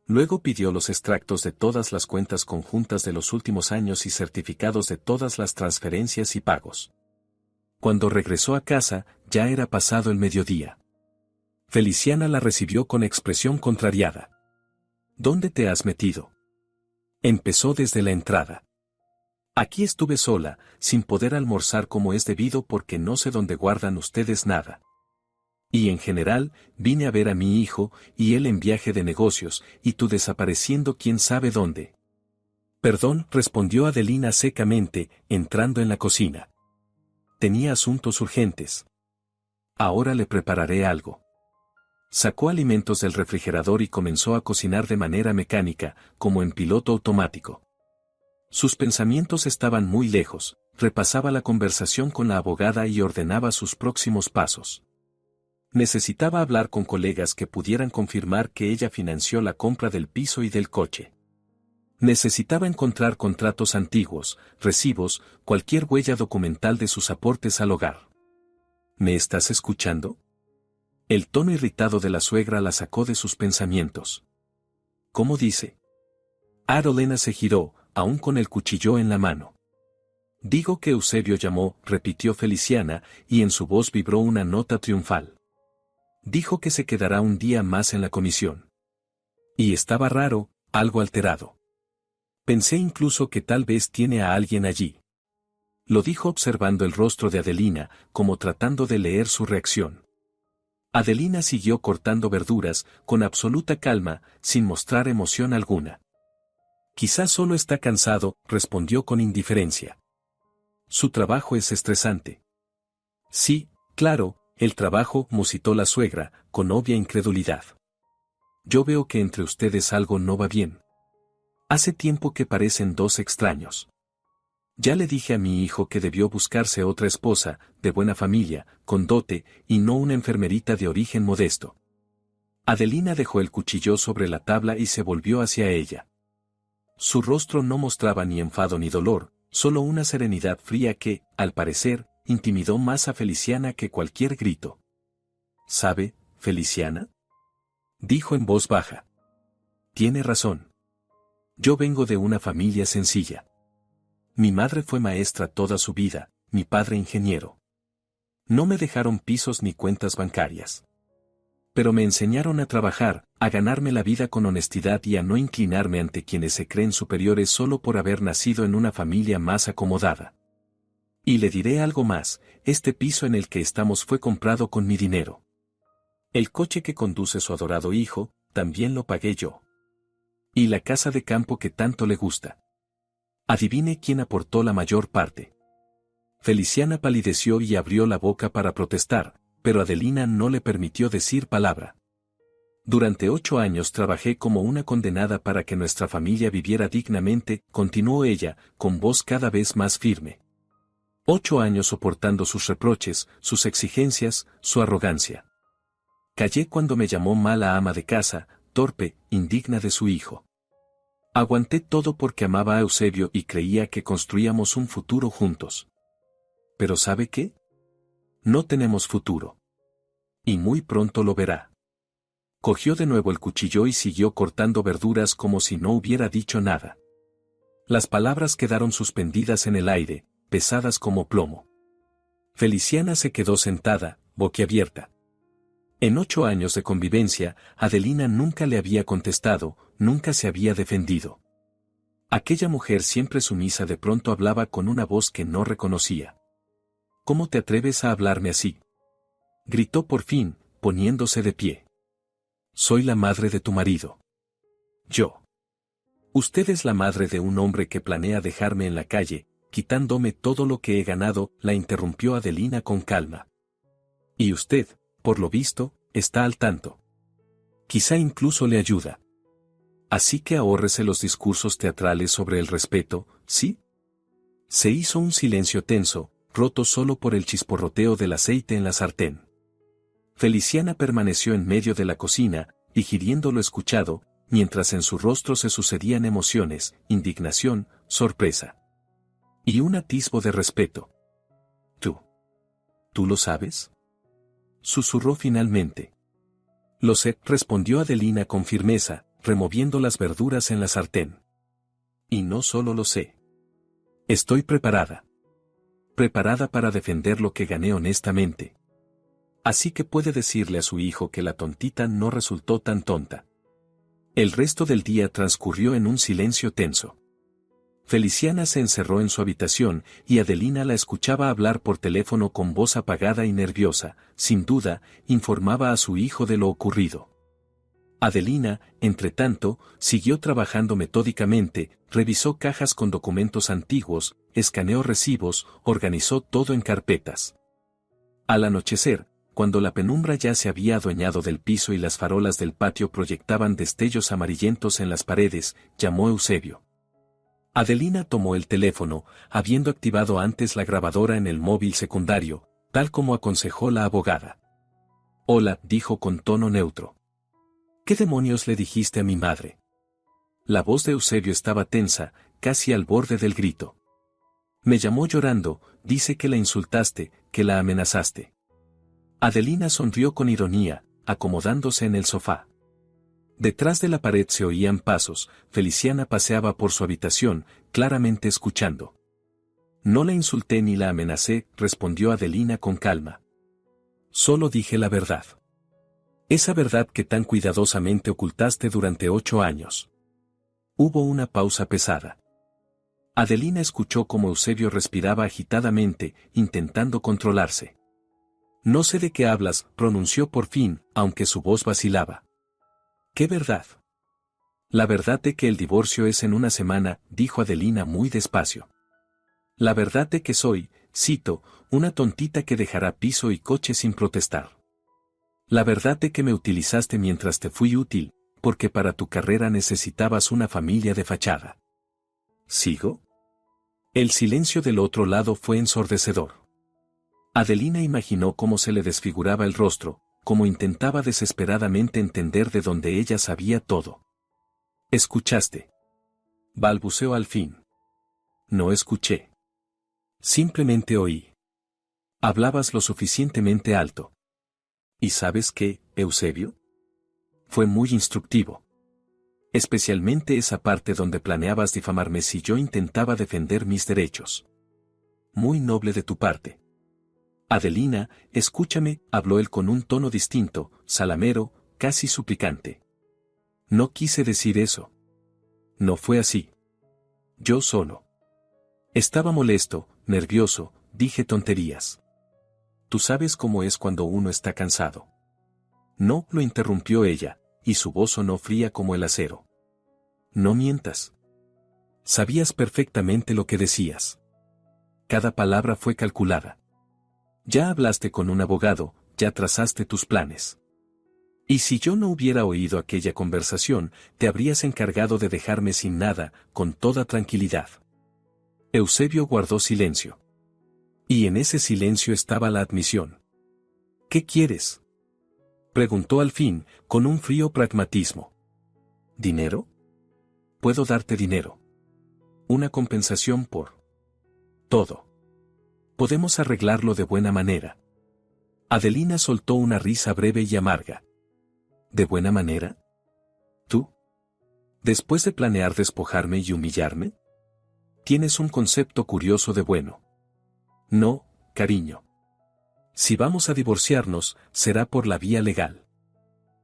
Luego pidió los extractos de todas las cuentas conjuntas de los últimos años y certificados de todas las transferencias y pagos. Cuando regresó a casa, ya era pasado el mediodía. Feliciana la recibió con expresión contrariada. ¿Dónde te has metido? Empezó desde la entrada. Aquí estuve sola, sin poder almorzar como es debido porque no sé dónde guardan ustedes nada. Y en general, vine a ver a mi hijo, y él en viaje de negocios, y tú desapareciendo quién sabe dónde. Perdón, respondió Adelina secamente, entrando en la cocina. Tenía asuntos urgentes. Ahora le prepararé algo. Sacó alimentos del refrigerador y comenzó a cocinar de manera mecánica, como en piloto automático. Sus pensamientos estaban muy lejos, repasaba la conversación con la abogada y ordenaba sus próximos pasos. Necesitaba hablar con colegas que pudieran confirmar que ella financió la compra del piso y del coche. Necesitaba encontrar contratos antiguos, recibos, cualquier huella documental de sus aportes al hogar. ¿Me estás escuchando? El tono irritado de la suegra la sacó de sus pensamientos. ¿Cómo dice? Adelina se giró, aún con el cuchillo en la mano. Digo que Eusebio llamó, repitió Feliciana, y en su voz vibró una nota triunfal. Dijo que se quedará un día más en la comisión. Y estaba raro, algo alterado. Pensé incluso que tal vez tiene a alguien allí. Lo dijo observando el rostro de Adelina, como tratando de leer su reacción. Adelina siguió cortando verduras, con absoluta calma, sin mostrar emoción alguna. Quizás solo está cansado, respondió con indiferencia. Su trabajo es estresante. Sí, claro, el trabajo, musitó la suegra, con obvia incredulidad. Yo veo que entre ustedes algo no va bien. Hace tiempo que parecen dos extraños. Ya le dije a mi hijo que debió buscarse otra esposa, de buena familia, con dote, y no una enfermerita de origen modesto. Adelina dejó el cuchillo sobre la tabla y se volvió hacia ella. Su rostro no mostraba ni enfado ni dolor, solo una serenidad fría que, al parecer, intimidó más a Feliciana que cualquier grito. ¿Sabe, Feliciana? Dijo en voz baja. Tiene razón. Yo vengo de una familia sencilla. Mi madre fue maestra toda su vida, mi padre ingeniero. No me dejaron pisos ni cuentas bancarias. Pero me enseñaron a trabajar, a ganarme la vida con honestidad y a no inclinarme ante quienes se creen superiores solo por haber nacido en una familia más acomodada. Y le diré algo más, este piso en el que estamos fue comprado con mi dinero. El coche que conduce su adorado hijo, también lo pagué yo. Y la casa de campo que tanto le gusta. Adivine quién aportó la mayor parte. Feliciana palideció y abrió la boca para protestar, pero Adelina no le permitió decir palabra. Durante 8 años trabajé como una condenada para que nuestra familia viviera dignamente, continuó ella, con voz cada vez más firme. 8 años soportando sus reproches, sus exigencias, su arrogancia. Callé cuando me llamó mala ama de casa, torpe, indigna de su hijo. Aguanté todo porque amaba a Eusebio y creía que construíamos un futuro juntos. Pero ¿sabe qué? No tenemos futuro. Y muy pronto lo verá. Cogió de nuevo el cuchillo y siguió cortando verduras como si no hubiera dicho nada. Las palabras quedaron suspendidas en el aire, pesadas como plomo. Feliciana se quedó sentada, boquiabierta. En 8 años de convivencia, Adelina nunca le había contestado, nunca se había defendido. Aquella mujer siempre sumisa de pronto hablaba con una voz que no reconocía. ¿Cómo te atreves a hablarme así? Gritó por fin, poniéndose de pie. Soy la madre de tu marido. Yo. Usted es la madre de un hombre que planea dejarme en la calle, quitándome todo lo que he ganado, la interrumpió Adelina con calma. Y usted, por lo visto, está al tanto. Quizá incluso le ayuda. Así que ahórrese los discursos teatrales sobre el respeto, ¿sí? Se hizo un silencio tenso, roto solo por el chisporroteo del aceite en la sartén. Feliciana permaneció en medio de la cocina, digiriendo lo escuchado, mientras en su rostro se sucedían emociones, indignación, sorpresa. Y un atisbo de respeto. ¿Tú lo sabes? Susurró finalmente. Lo sé, respondió Adelina con firmeza, removiendo las verduras en la sartén. Y no solo lo sé. Estoy preparada. Preparada para defender lo que gané honestamente. Así que puede decirle a su hijo que la tontita no resultó tan tonta. El resto del día transcurrió en un silencio tenso. Feliciana se encerró en su habitación y Adelina la escuchaba hablar por teléfono con voz apagada y nerviosa, sin duda, informaba a su hijo de lo ocurrido. Adelina, entretanto, siguió trabajando metódicamente, revisó cajas con documentos antiguos, escaneó recibos, organizó todo en carpetas. Al anochecer, cuando la penumbra ya se había adueñado del piso y las farolas del patio proyectaban destellos amarillentos en las paredes, llamó Eusebio. Adelina tomó el teléfono, habiendo activado antes la grabadora en el móvil secundario, tal como aconsejó la abogada. Hola, dijo con tono neutro. ¿Qué demonios le dijiste a mi madre? La voz de Eusebio estaba tensa, casi al borde del grito. Me llamó llorando, dice que la insultaste, que la amenazaste. Adelina sonrió con ironía, acomodándose en el sofá. Detrás de la pared se oían pasos, Feliciana paseaba por su habitación, claramente escuchando. No la insulté ni la amenacé, respondió Adelina con calma. Solo dije la verdad. Esa verdad que tan cuidadosamente ocultaste durante 8 años. Hubo una pausa pesada. Adelina escuchó cómo Eusebio respiraba agitadamente, intentando controlarse. No sé de qué hablas, pronunció por fin, aunque su voz vacilaba. ¿Qué verdad? La verdad de que el divorcio es en una semana, dijo Adelina muy despacio. La verdad de que soy, cito, una tontita que dejará piso y coche sin protestar. La verdad de que me utilizaste mientras te fui útil, porque para tu carrera necesitabas una familia de fachada. ¿Sigo? El silencio del otro lado fue ensordecedor. Adelina imaginó cómo se le desfiguraba el rostro, como intentaba desesperadamente entender de dónde ella sabía todo. ¿Escuchaste? Balbuceó al fin. No escuché. Simplemente oí. Hablabas lo suficientemente alto. ¿Y sabes qué, Eusebio? Fue muy instructivo. Especialmente esa parte donde planeabas difamarme si yo intentaba defender mis derechos. Muy noble de tu parte. Adelina, escúchame, habló él con un tono distinto, salamero, casi suplicante. No quise decir eso. No fue así. Yo solo. Estaba molesto, nervioso, dije tonterías. Tú sabes cómo es cuando uno está cansado. No, lo interrumpió ella, y su voz sonó fría como el acero. No mientas. Sabías perfectamente lo que decías. Cada palabra fue calculada. Ya hablaste con un abogado, ya trazaste tus planes. Y si yo no hubiera oído aquella conversación, te habrías encargado de dejarme sin nada, con toda tranquilidad. Eusebio guardó silencio. Y en ese silencio estaba la admisión. ¿Qué quieres? Preguntó al fin, con un frío pragmatismo. ¿Dinero? Puedo darte dinero. Una compensación por todo. Podemos arreglarlo de buena manera. Adelina soltó una risa breve y amarga. ¿De buena manera? ¿Tú? ¿Después de planear despojarme y humillarme? Tienes un concepto curioso de bueno. No, cariño. Si vamos a divorciarnos, será por la vía legal.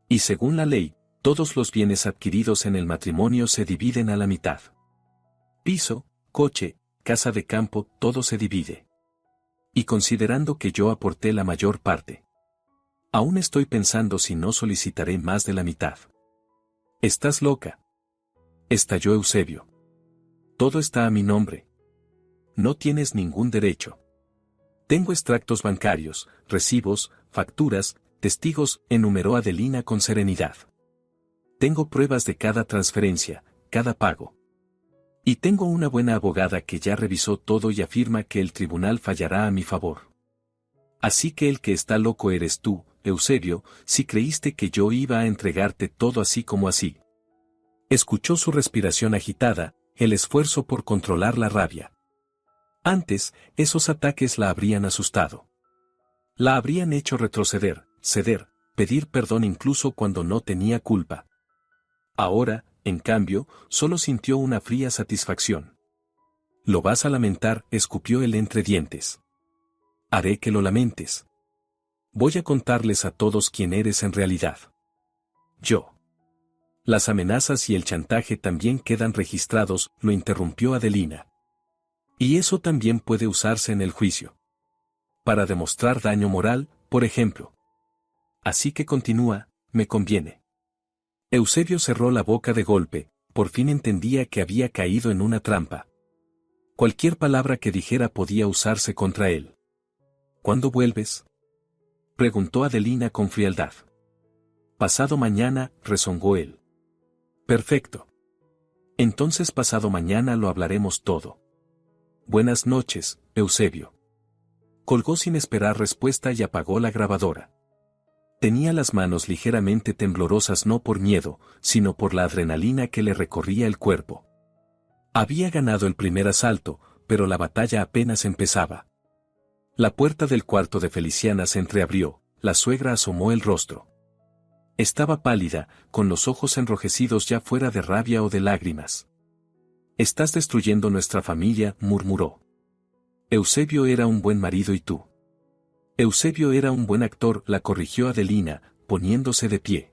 Y según la ley, todos los bienes adquiridos en el matrimonio se dividen a la mitad. Piso, coche, casa de campo, todo se divide. Y considerando que yo aporté la mayor parte. Aún estoy pensando si no solicitaré más de la mitad. ¿Estás loca? Estalló Eusebio. Todo está a mi nombre. No tienes ningún derecho. Tengo extractos bancarios, recibos, facturas, testigos, enumeró Adelina con serenidad. Tengo pruebas de cada transferencia, cada pago. Y tengo una buena abogada que ya revisó todo y afirma que el tribunal fallará a mi favor. Así que el que está loco eres tú, Eusebio, si creíste que yo iba a entregarte todo así como así. Escuchó su respiración agitada, el esfuerzo por controlar la rabia. Antes, esos ataques la habrían asustado. La habrían hecho retroceder, ceder, pedir perdón incluso cuando no tenía culpa. Ahora, en cambio, solo sintió una fría satisfacción. «Lo vas a lamentar», escupió él entre dientes. «Haré que lo lamentes. Voy a contarles a todos quién eres en realidad. Yo». «Las amenazas y el chantaje también quedan registrados», lo interrumpió Adelina. «Y eso también puede usarse en el juicio. Para demostrar daño moral, por ejemplo. Así que continúa, me conviene». Eusebio cerró la boca de golpe, por fin entendía que había caído en una trampa. Cualquier palabra que dijera podía usarse contra él. «¿Cuándo vuelves?», preguntó Adelina con frialdad. «Pasado mañana», rezongó él. «Perfecto. Entonces pasado mañana lo hablaremos todo. Buenas noches, Eusebio». Colgó sin esperar respuesta y apagó la grabadora. Tenía las manos ligeramente temblorosas no por miedo, sino por la adrenalina que le recorría el cuerpo. Había ganado el primer asalto, pero la batalla apenas empezaba. La puerta del cuarto de Feliciana se entreabrió, la suegra asomó el rostro. Estaba pálida, con los ojos enrojecidos ya fuera de rabia o de lágrimas. «Estás destruyendo nuestra familia», murmuró. «Eusebio era un buen marido y tú». «Eusebio era un buen actor», la corrigió Adelina, poniéndose de pie.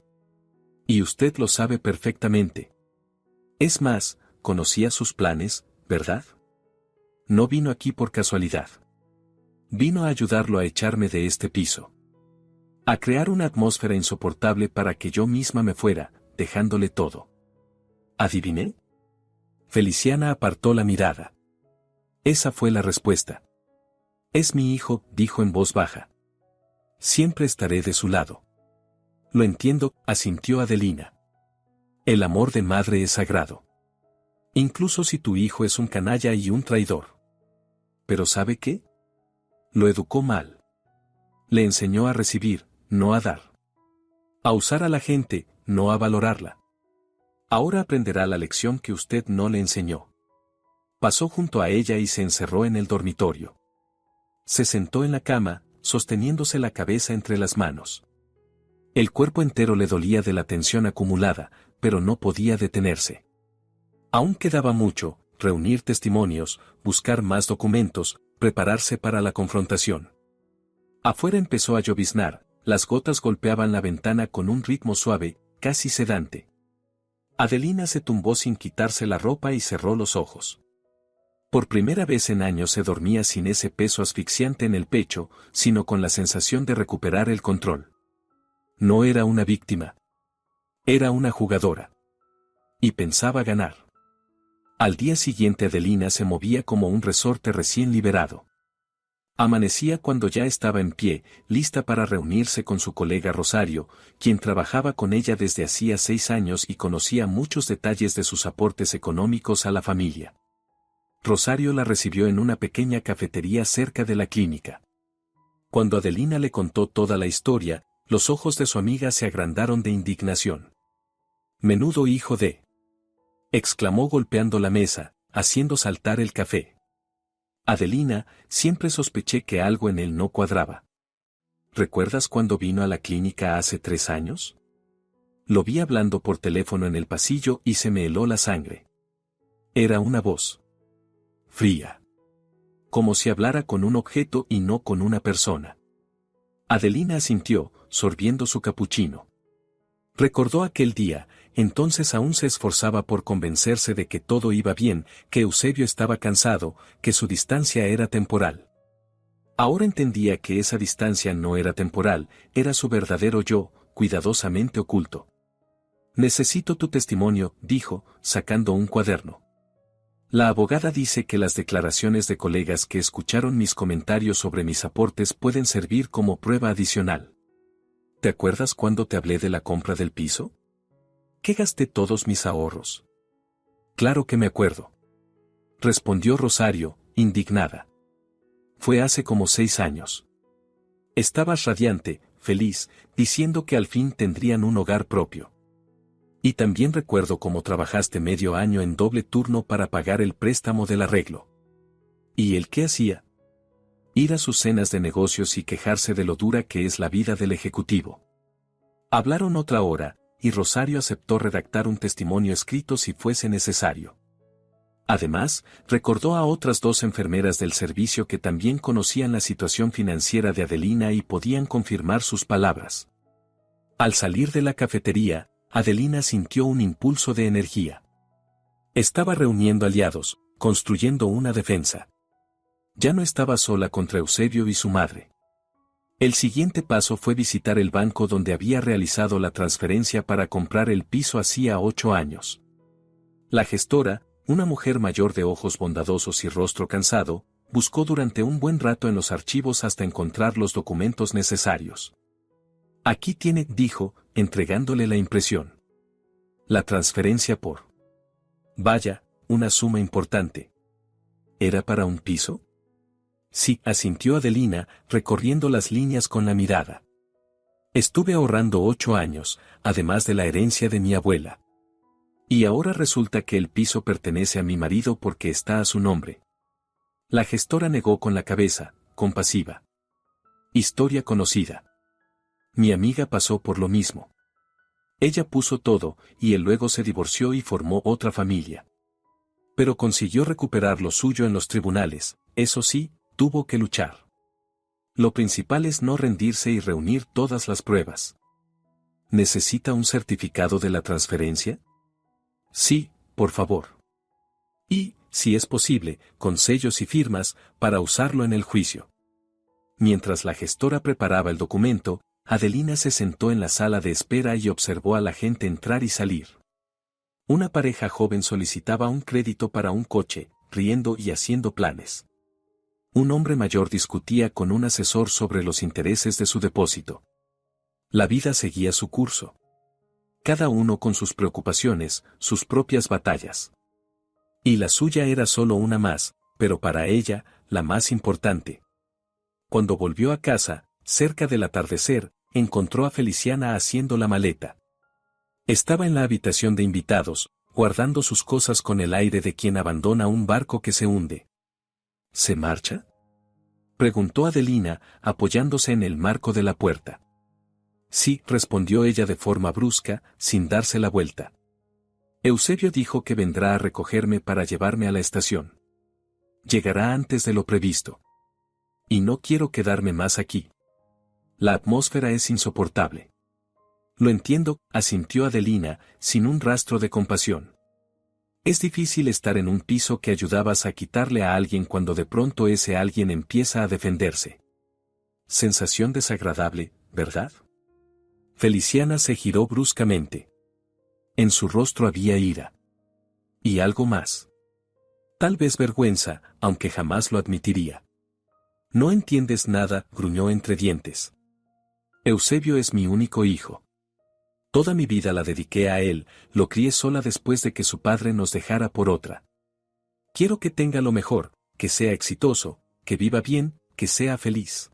«Y usted lo sabe perfectamente. Es más, conocía sus planes, ¿verdad? No vino aquí por casualidad. Vino a ayudarlo a echarme de este piso. A crear una atmósfera insoportable para que yo misma me fuera, dejándole todo». ¿Adiviné? Feliciana apartó la mirada. Esa fue la respuesta. «Es mi hijo», dijo en voz baja. «Siempre estaré de su lado». «Lo entiendo», asintió Adelina. «El amor de madre es sagrado. Incluso si tu hijo es un canalla y un traidor. Pero ¿sabe qué? Lo educó mal. Le enseñó a recibir, no a dar. A usar a la gente, no a valorarla. Ahora aprenderá la lección que usted no le enseñó». Pasó junto a ella y se encerró en el dormitorio. Se sentó en la cama, sosteniéndose la cabeza entre las manos. El cuerpo entero le dolía de la tensión acumulada, pero no podía detenerse. Aún quedaba mucho: reunir testimonios, buscar más documentos, prepararse para la confrontación. Afuera empezó a lloviznar, las gotas golpeaban la ventana con un ritmo suave, casi sedante. Adelina se tumbó sin quitarse la ropa y cerró los ojos. Por primera vez en años se dormía sin ese peso asfixiante en el pecho, sino con la sensación de recuperar el control. No era una víctima. Era una jugadora. Y pensaba ganar. Al día siguiente Adelina se movía como un resorte recién liberado. Amanecía cuando ya estaba en pie, lista para reunirse con su colega Rosario, quien trabajaba con ella desde hacía 6 años y conocía muchos detalles de sus aportes económicos a la familia. Rosario la recibió en una pequeña cafetería cerca de la clínica. Cuando Adelina le contó toda la historia, los ojos de su amiga se agrandaron de indignación. «Menudo hijo de», exclamó golpeando la mesa, haciendo saltar el café. «Adelina, siempre sospeché que algo en él no cuadraba. ¿Recuerdas cuando vino a la clínica hace 3 años? Lo vi hablando por teléfono en el pasillo y se me heló la sangre. Era una voz fría. Como si hablara con un objeto y no con una persona». Adelina asintió, sorbiendo su capuchino. Recordó aquel día, entonces aún se esforzaba por convencerse de que todo iba bien, que Eusebio estaba cansado, que su distancia era temporal. Ahora entendía que esa distancia no era temporal, era su verdadero yo, cuidadosamente oculto. «Necesito tu testimonio», dijo, sacando un cuaderno. «La abogada dice que las declaraciones de colegas que escucharon mis comentarios sobre mis aportes pueden servir como prueba adicional. ¿Te acuerdas cuando te hablé de la compra del piso? ¿Qué gasté todos mis ahorros?» «Claro que me acuerdo», respondió Rosario, indignada. «Fue hace como 6 años. Estabas radiante, feliz, diciendo que al fin tendrían un hogar propio. Y también recuerdo cómo trabajaste medio año en doble turno para pagar el préstamo del arreglo. ¿Y él qué hacía? Ir a sus cenas de negocios y quejarse de lo dura que es la vida del ejecutivo. Hablaron otra hora, y Rosario aceptó redactar un testimonio escrito si fuese necesario. Además, recordó a otras 2 enfermeras del servicio que también conocían la situación financiera de Adelina y podían confirmar sus palabras. Al salir de la cafetería, Adelina sintió un impulso de energía. Estaba reuniendo aliados, construyendo una defensa. Ya no estaba sola contra Eusebio y su madre. El siguiente paso fue visitar el banco donde había realizado la transferencia para comprar el piso hacía 8 años. La gestora, una mujer mayor de ojos bondadosos y rostro cansado, buscó durante un buen rato en los archivos hasta encontrar los documentos necesarios. Aquí tiene, dijo, entregándole la impresión. La transferencia por. Vaya, una suma importante. ¿Era para un piso? Sí, asintió Adelina, recorriendo las líneas con la mirada. Estuve ahorrando 8 años, además de la herencia de mi abuela. Y ahora resulta que el piso pertenece a mi marido porque está a su nombre. La gestora negó con la cabeza, compasiva. Historia conocida. Mi amiga pasó por lo mismo. Ella puso todo, y él luego se divorció y formó otra familia. Pero consiguió recuperar lo suyo en los tribunales, eso sí, tuvo que luchar. Lo principal es no rendirse y reunir todas las pruebas. ¿Necesita un certificado de la transferencia? Sí, por favor. Y, si es posible, con sellos y firmas, para usarlo en el juicio. Mientras la gestora preparaba el documento, Adelina se sentó en la sala de espera y observó a la gente entrar y salir. Una pareja joven solicitaba un crédito para un coche, riendo y haciendo planes. Un hombre mayor discutía con un asesor sobre los intereses de su depósito. La vida seguía su curso. Cada uno con sus preocupaciones, sus propias batallas. Y la suya era solo una más, pero para ella, la más importante. Cuando volvió a casa, cerca del atardecer, encontró a Feliciana haciendo la maleta. Estaba en la habitación de invitados, guardando sus cosas con el aire de quien abandona un barco que se hunde. ¿Se marcha?, preguntó Adelina, apoyándose en el marco de la puerta. Sí, respondió ella de forma brusca, sin darse la vuelta. Eusebio dijo que vendrá a recogerme para llevarme a la estación. Llegará antes de lo previsto. Y no quiero quedarme más aquí. La atmósfera es insoportable. Lo entiendo, asintió Adelina, sin un rastro de compasión. Es difícil estar en un piso que ayudabas a quitarle a alguien cuando de pronto ese alguien empieza a defenderse. Sensación desagradable, ¿verdad? Feliciana se giró bruscamente. En su rostro había ira. Y algo más. Tal vez vergüenza, aunque jamás lo admitiría. No entiendes nada, gruñó entre dientes. Eusebio es mi único hijo. Toda mi vida la dediqué a él, lo crié sola después de que su padre nos dejara por otra. Quiero que tenga lo mejor, que sea exitoso, que viva bien, que sea feliz.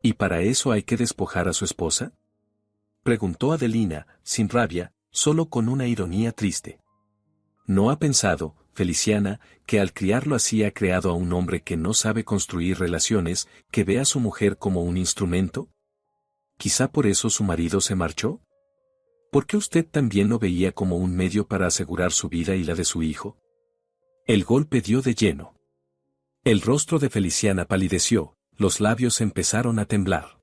¿Y para eso hay que despojar a su esposa?, preguntó Adelina, sin rabia, solo con una ironía triste. ¿No ha pensado, Feliciana, que al criarlo así ha creado a un hombre que no sabe construir relaciones, que ve a su mujer como un instrumento? ¿Quizá por eso su marido se marchó? ¿Por qué usted también lo veía como un medio para asegurar su vida y la de su hijo? El golpe dio de lleno. El rostro de Feliciana palideció, los labios empezaron a temblar.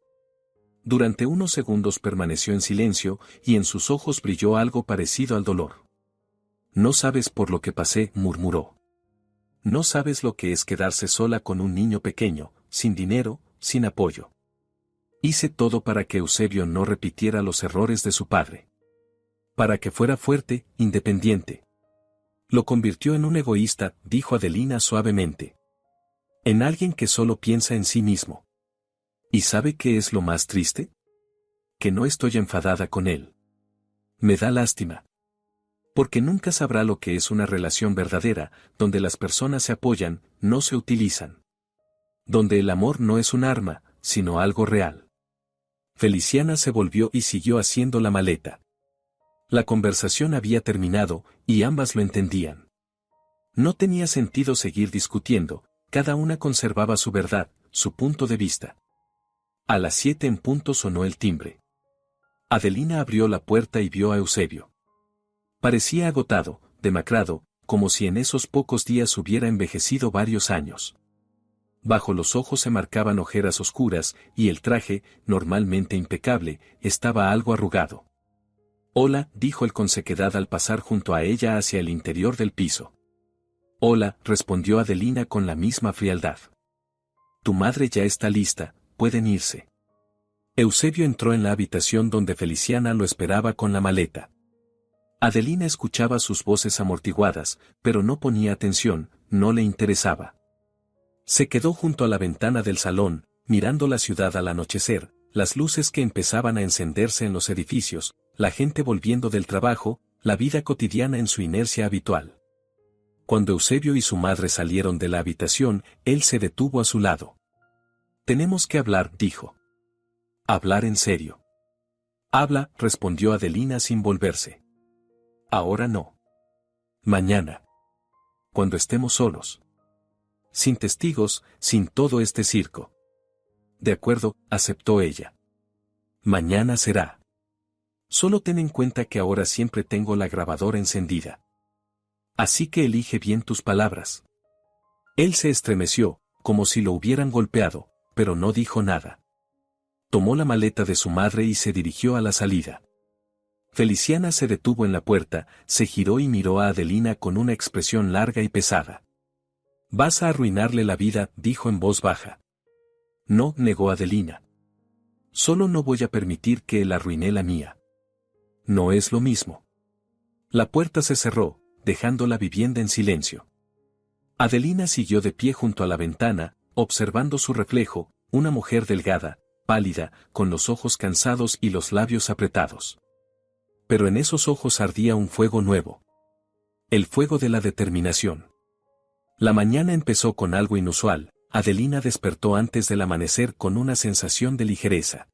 Durante unos segundos permaneció en silencio, y en sus ojos brilló algo parecido al dolor. No sabes por lo que pasé, murmuró. No sabes lo que es quedarse sola con un niño pequeño, sin dinero, sin apoyo. Hice todo para que Eusebio no repitiera los errores de su padre. Para que fuera fuerte, independiente. Lo convirtió en un egoísta, dijo Adelina suavemente. En alguien que solo piensa en sí mismo. ¿Y sabe qué es lo más triste? Que no estoy enfadada con él. Me da lástima. Porque nunca sabrá lo que es una relación verdadera, donde las personas se apoyan, no se utilizan. Donde el amor no es un arma, sino algo real. Feliciana se volvió y siguió haciendo la maleta. La conversación había terminado, y ambas lo entendían. No tenía sentido seguir discutiendo, cada una conservaba su verdad, su punto de vista. A las 7 en punto sonó el timbre. Adelina abrió la puerta y vio a Eusebio. Parecía agotado, demacrado, como si en esos pocos días hubiera envejecido varios años. Bajo los ojos se marcaban ojeras oscuras, y el traje, normalmente impecable, estaba algo arrugado. «Hola», dijo él con sequedad al pasar junto a ella hacia el interior del piso. «Hola», respondió Adelina con la misma frialdad. «Tu madre ya está lista, pueden irse». Eusebio entró en la habitación donde Feliciana lo esperaba con la maleta. Adelina escuchaba sus voces amortiguadas, pero no ponía atención, no le interesaba. Se quedó junto a la ventana del salón, mirando la ciudad al anochecer, las luces que empezaban a encenderse en los edificios, la gente volviendo del trabajo, la vida cotidiana en su inercia habitual. Cuando Eusebio y su madre salieron de la habitación, él se detuvo a su lado. «Tenemos que hablar», dijo. «¿Hablar en serio?» «Habla», respondió Adelina sin volverse. «Ahora no. Mañana. Cuando estemos solos. Sin testigos, sin todo este circo». «De acuerdo», aceptó ella. «Mañana será. Solo ten en cuenta que ahora siempre tengo la grabadora encendida. Así que elige bien tus palabras». Él se estremeció, como si lo hubieran golpeado, pero no dijo nada. Tomó la maleta de su madre y se dirigió a la salida. Feliciana se detuvo en la puerta, se giró y miró a Adelina con una expresión larga y pesada. «Vas a arruinarle la vida», dijo en voz baja. «No», negó Adelina. «Solo no voy a permitir que él arruine la mía». «No es lo mismo». La puerta se cerró, dejando la vivienda en silencio. Adelina siguió de pie junto a la ventana, observando su reflejo, una mujer delgada, pálida, con los ojos cansados y los labios apretados. Pero en esos ojos ardía un fuego nuevo. El fuego de la determinación. La mañana empezó con algo inusual. Adelina despertó antes del amanecer con una sensación de ligereza.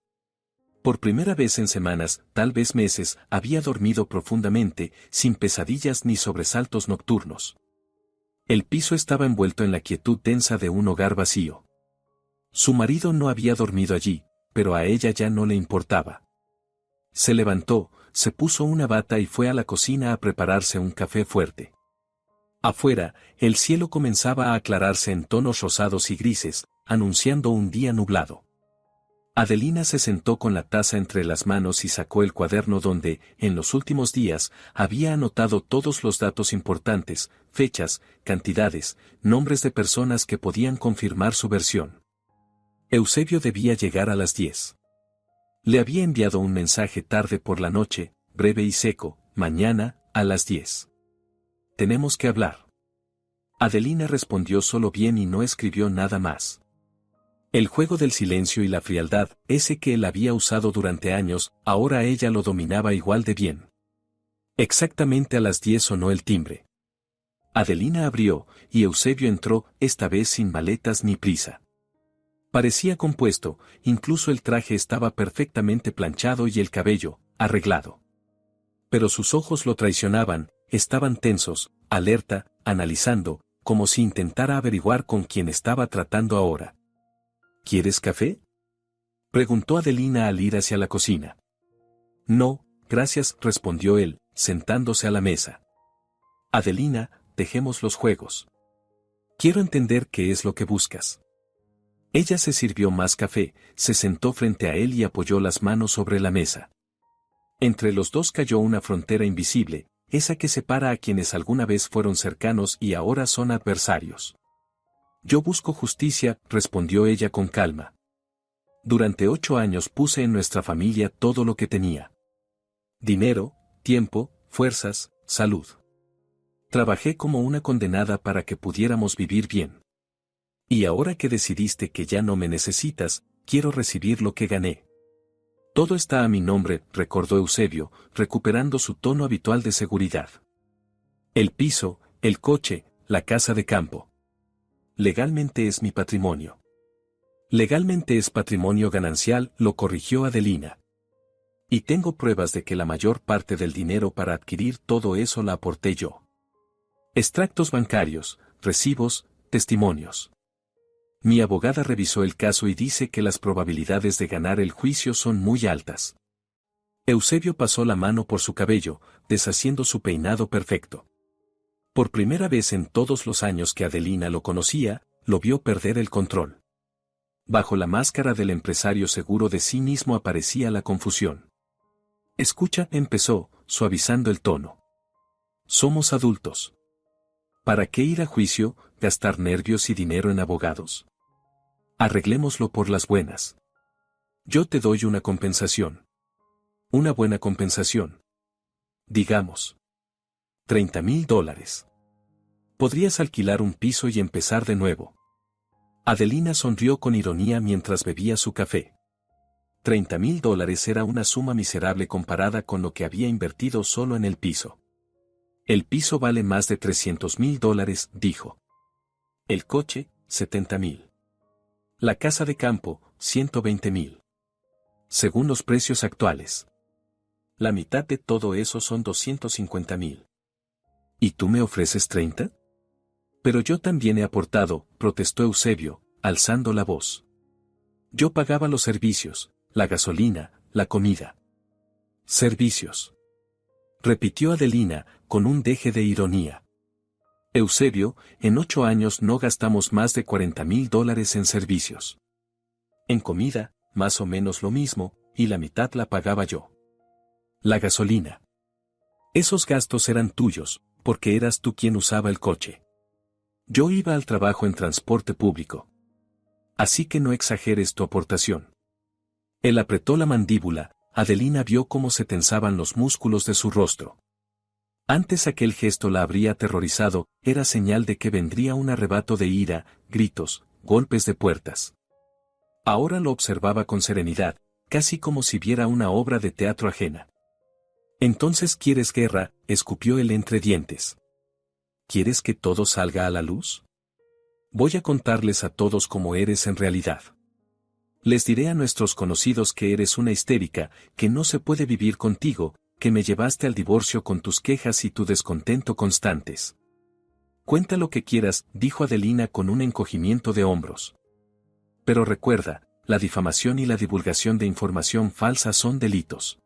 Por primera vez en semanas, tal vez meses, había dormido profundamente, sin pesadillas ni sobresaltos nocturnos. El piso estaba envuelto en la quietud densa de un hogar vacío. Su marido no había dormido allí, pero a ella ya no le importaba. Se levantó, se puso una bata y fue a la cocina a prepararse un café fuerte. Afuera, el cielo comenzaba a aclararse en tonos rosados y grises, anunciando un día nublado. Adelina se sentó con la taza entre las manos y sacó el cuaderno donde, en los últimos días, había anotado todos los datos importantes, fechas, cantidades, nombres de personas que podían confirmar su versión. Eusebio debía llegar a las 10. Le había enviado un mensaje tarde por la noche, breve y seco: «Mañana, a las 10. Tenemos que hablar». Adelina respondió solo bien y no escribió nada más. El juego del silencio y la frialdad, ese que él había usado durante años, ahora ella lo dominaba igual de bien. Exactamente a las 10 sonó el timbre. Adelina abrió, y Eusebio entró, esta vez sin maletas ni prisa. Parecía compuesto, incluso el traje estaba perfectamente planchado y el cabello, arreglado. Pero sus ojos lo traicionaban, estaban tensos, alerta, analizando, como si intentara averiguar con quién estaba tratando ahora. «¿Quieres café?», preguntó Adelina al ir hacia la cocina. «No, gracias», respondió él, sentándose a la mesa. «Adelina, dejemos los juegos. Quiero entender qué es lo que buscas». Ella se sirvió más café, se sentó frente a él y apoyó las manos sobre la mesa. Entre los dos cayó una frontera invisible, esa que separa a quienes alguna vez fueron cercanos y ahora son adversarios. «Yo busco justicia», respondió ella con calma. «Durante 8 años puse en nuestra familia todo lo que tenía. Dinero, tiempo, fuerzas, salud. Trabajé como una condenada para que pudiéramos vivir bien. Y ahora que decidiste que ya no me necesitas, quiero recibir lo que gané». «Todo está a mi nombre», recordó Eusebio, recuperando su tono habitual de seguridad. «El piso, el coche, la casa de campo. Legalmente es mi patrimonio». «Legalmente es patrimonio ganancial», lo corrigió Adelina. Y tengo pruebas de que la mayor parte del dinero para adquirir todo eso la aporté yo. Extractos bancarios, recibos, testimonios. Mi abogada revisó el caso y dice que las probabilidades de ganar el juicio son muy altas. Eusebio pasó la mano por su cabello, deshaciendo su peinado perfecto. Por primera vez en todos los años que Adelina lo conocía, lo vio perder el control. Bajo la máscara del empresario seguro de sí mismo aparecía la confusión. Escucha, empezó, suavizando el tono. Somos adultos. ¿Para qué ir a juicio, gastar nervios y dinero en abogados? Arreglémoslo por las buenas. Yo te doy una compensación. Una buena compensación. Digamos. $30,000. Podrías alquilar un piso y empezar de nuevo. Adelina sonrió con ironía mientras bebía su café. $30,000 era una suma miserable comparada con lo que había invertido solo en el piso. El piso vale más de $300,000, dijo. El coche, $70,000. La casa de campo, $120,000. Según los precios actuales. La mitad de todo eso son $250,000. ¿Y tú me ofreces 30? Pero yo también he aportado, protestó Eusebio, alzando la voz. Yo pagaba los servicios, la gasolina, la comida. Servicios. Repitió Adelina, con un deje de ironía. Eusebio, en 8 años no gastamos más de $40,000 en servicios. En comida, más o menos lo mismo, y la mitad la pagaba yo. La gasolina. Esos gastos eran tuyos, porque eras tú quien usaba el coche. Yo iba al trabajo en transporte público. Así que no exageres tu aportación. Él apretó la mandíbula, Adelina vio cómo se tensaban los músculos de su rostro. Antes aquel gesto la habría aterrorizado, era señal de que vendría un arrebato de ira, gritos, golpes de puertas. Ahora lo observaba con serenidad, casi como si viera una obra de teatro ajena. Entonces ¿quieres guerra?, escupió él entre dientes. ¿Quieres que todo salga a la luz? Voy a contarles a todos cómo eres en realidad. Les diré a nuestros conocidos que eres una histérica, que no se puede vivir contigo, que me llevaste al divorcio con tus quejas y tu descontento constantes. Cuenta lo que quieras, dijo Adelina con un encogimiento de hombros. Pero recuerda, la difamación y la divulgación de información falsa son delitos.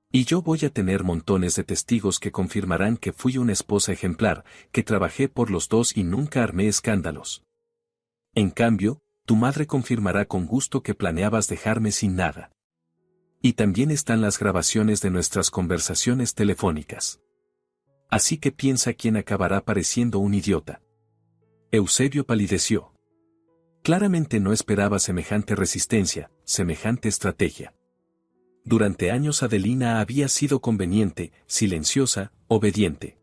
Y yo voy a tener montones de testigos que confirmarán que fui una esposa ejemplar, que trabajé por los dos y nunca armé escándalos. En cambio, tu madre confirmará con gusto que planeabas dejarme sin nada. Y también están las grabaciones de nuestras conversaciones telefónicas. Así que piensa quién acabará pareciendo un idiota. Eusebio palideció. Claramente no esperaba semejante resistencia, semejante estrategia. Durante años Adelina había sido conveniente, silenciosa, obediente.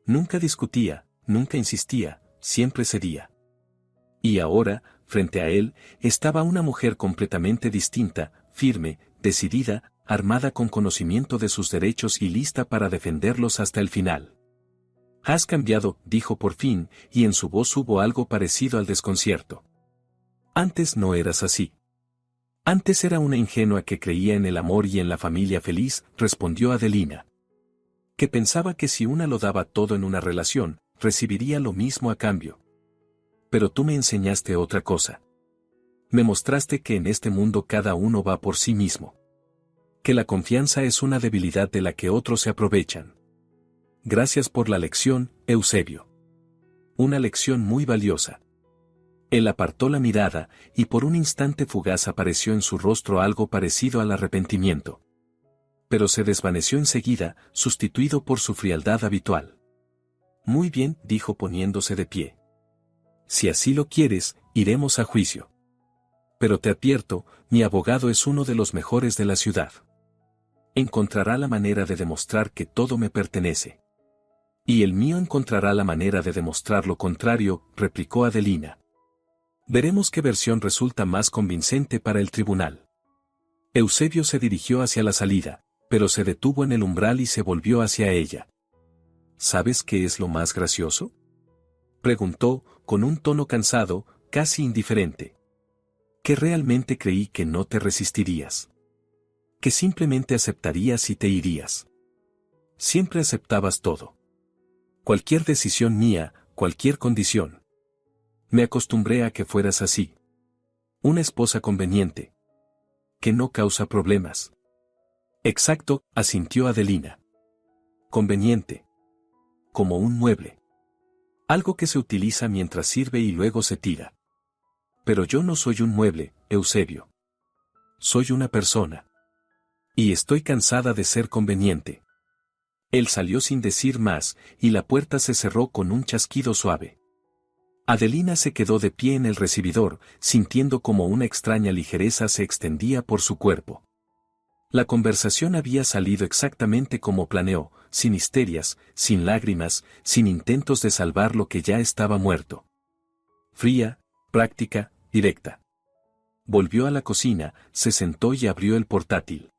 Nunca discutía, nunca insistía, siempre cedía. Y ahora, frente a él, estaba una mujer completamente distinta, firme, decidida, armada con conocimiento de sus derechos y lista para defenderlos hasta el final. Has cambiado, dijo por fin, y en su voz hubo algo parecido al desconcierto. Antes no eras así. Antes era una ingenua que creía en el amor y en la familia feliz, respondió Adelina. Que pensaba que si una lo daba todo en una relación, recibiría lo mismo a cambio. Pero tú me enseñaste otra cosa. Me mostraste que en este mundo cada uno va por sí mismo. Que la confianza es una debilidad de la que otros se aprovechan. Gracias por la lección, Eusebio. Una lección muy valiosa. Él apartó la mirada, y por un instante fugaz apareció en su rostro algo parecido al arrepentimiento. Pero se desvaneció enseguida, sustituido por su frialdad habitual. Muy bien, dijo poniéndose de pie. Si así lo quieres, iremos a juicio. Pero te advierto, mi abogado es uno de los mejores de la ciudad. Encontrará la manera de demostrar que todo me pertenece. Y el mío encontrará la manera de demostrar lo contrario, replicó Adelina. Veremos qué versión resulta más convincente para el tribunal. Eusebio se dirigió hacia la salida, pero se detuvo en el umbral y se volvió hacia ella. ¿Sabes qué es lo más gracioso?, preguntó, con un tono cansado, casi indiferente. Que realmente creí que no te resistirías. Que simplemente aceptarías y te irías. Siempre aceptabas todo. Cualquier decisión mía, cualquier condición. Me acostumbré a que fueras así. Una esposa conveniente. Que no causa problemas. Exacto, asintió Adelina. Conveniente. Como un mueble. Algo que se utiliza mientras sirve y luego se tira. Pero yo no soy un mueble, Eusebio. Soy una persona. Y estoy cansada de ser conveniente. Él salió sin decir más, y la puerta se cerró con un chasquido suave. Adelina se quedó de pie en el recibidor, sintiendo como una extraña ligereza se extendía por su cuerpo. La conversación había salido exactamente como planeó, sin histerias, sin lágrimas, sin intentos de salvar lo que ya estaba muerto. Fría, práctica, directa. Volvió a la cocina, se sentó y abrió el portátil.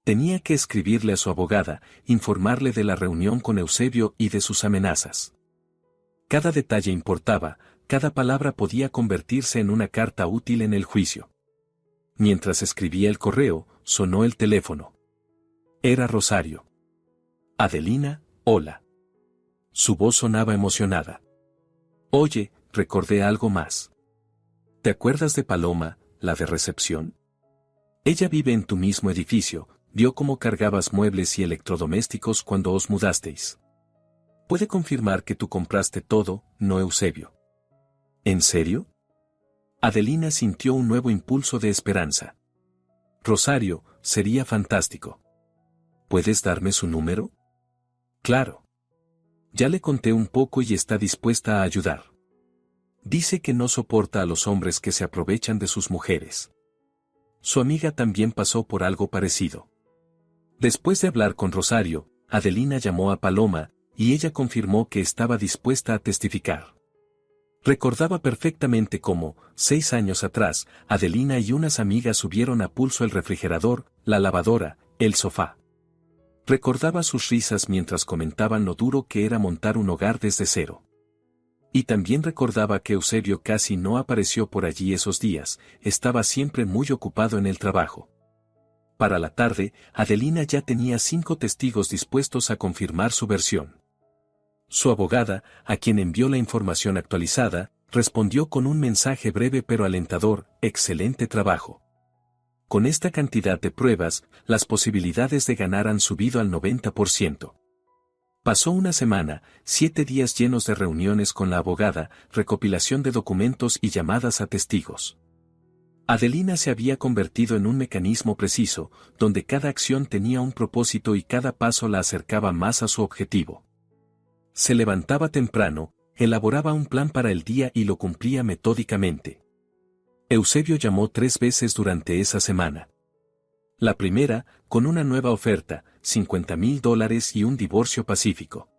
Tenía que escribirle a su abogada, informarle de la reunión con Eusebio y de sus amenazas. Cada detalle importaba, cada palabra podía convertirse en una carta útil en el juicio. Mientras escribía el correo, sonó el teléfono. Era Rosario. Adelina, hola. Su voz sonaba emocionada. Oye, recordé algo más. ¿Te acuerdas de Paloma, la de recepción? Ella vive en tu mismo edificio, vio cómo cargabas muebles y electrodomésticos cuando os mudasteis. Puede confirmar que tú compraste todo, no Eusebio. ¿En serio? Adelina sintió un nuevo impulso de esperanza. Rosario, sería fantástico. ¿Puedes darme su número? Claro. Ya le conté un poco y está dispuesta a ayudar. Dice que no soporta a los hombres que se aprovechan de sus mujeres. Su amiga también pasó por algo parecido. Después de hablar con Rosario, Adelina llamó a Paloma, y ella confirmó que estaba dispuesta a testificar. Recordaba perfectamente cómo, 6 años atrás, Adelina y unas amigas subieron a pulso el refrigerador, la lavadora, el sofá. Recordaba sus risas mientras comentaban lo duro que era montar un hogar desde cero. Y también recordaba que Eusebio casi no apareció por allí esos días, estaba siempre muy ocupado en el trabajo. Para la tarde, Adelina ya tenía 5 testigos dispuestos a confirmar su versión. Su abogada, a quien envió la información actualizada, respondió con un mensaje breve pero alentador: excelente trabajo. Con esta cantidad de pruebas, las posibilidades de ganar han subido al 90%. Pasó una semana, 7 días llenos de reuniones con la abogada, recopilación de documentos y llamadas a testigos. Adelina se había convertido en un mecanismo preciso, donde cada acción tenía un propósito y cada paso la acercaba más a su objetivo. Se levantaba temprano, elaboraba un plan para el día y lo cumplía metódicamente. Eusebio llamó 3 veces durante esa semana. La primera, con una nueva oferta, $50,000 y un divorcio pacífico.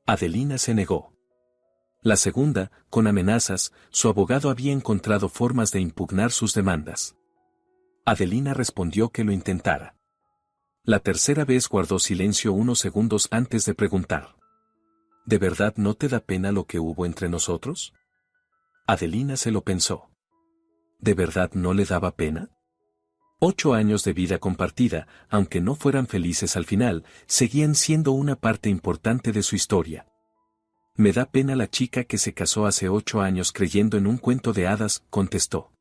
Adelina se negó. La segunda, con amenazas, su abogado había encontrado formas de impugnar sus demandas. Adelina respondió que lo intentara. La tercera vez guardó silencio unos segundos antes de preguntar: ¿de verdad no te da pena lo que hubo entre nosotros? Adelina se lo pensó. ¿De verdad no le daba pena? 8 años de vida compartida, aunque no fueran felices al final, seguían siendo una parte importante de su historia. Me da pena la chica que se casó hace 8 años creyendo en un cuento de hadas, contestó.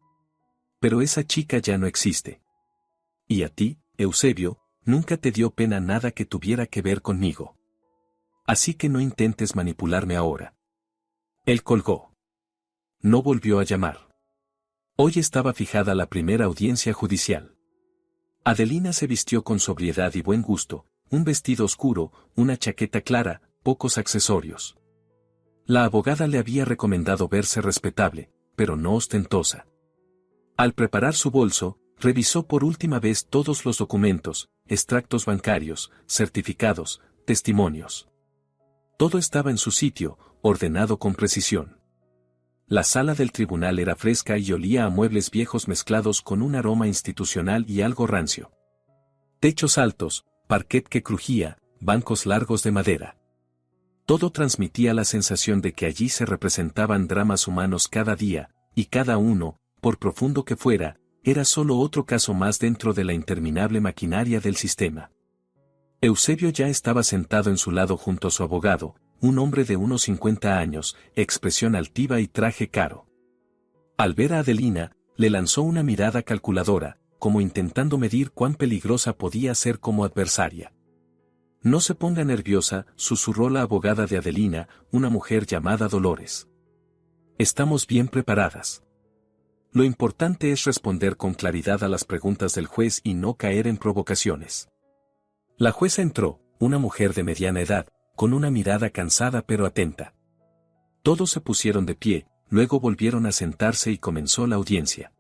Pero esa chica ya no existe. Y a ti, Eusebio, nunca te dio pena nada que tuviera que ver conmigo. Así que no intentes manipularme ahora. Él colgó. No volvió a llamar. Hoy estaba fijada la primera audiencia judicial. Adelina se vistió con sobriedad y buen gusto, un vestido oscuro, una chaqueta clara, pocos accesorios. La abogada le había recomendado verse respetable, pero no ostentosa. Al preparar su bolso, revisó por última vez todos los documentos, extractos bancarios, certificados, testimonios. Todo estaba en su sitio, ordenado con precisión. La sala del tribunal era fresca y olía a muebles viejos mezclados con un aroma institucional y algo rancio. Techos altos, parquet que crujía, bancos largos de madera. Todo transmitía la sensación de que allí se representaban dramas humanos cada día, y cada uno, por profundo que fuera, era solo otro caso más dentro de la interminable maquinaria del sistema. Eusebio ya estaba sentado en su lado junto a su abogado, un hombre de unos 50 años, expresión altiva y traje caro. Al ver a Adelina, le lanzó una mirada calculadora, como intentando medir cuán peligrosa podía ser como adversaria. No se ponga nerviosa, susurró la abogada de Adelina, una mujer llamada Dolores. Estamos bien preparadas. Lo importante es responder con claridad a las preguntas del juez y no caer en provocaciones. La jueza entró, una mujer de mediana edad, con una mirada cansada pero atenta. Todos se pusieron de pie, luego volvieron a sentarse y comenzó la audiencia.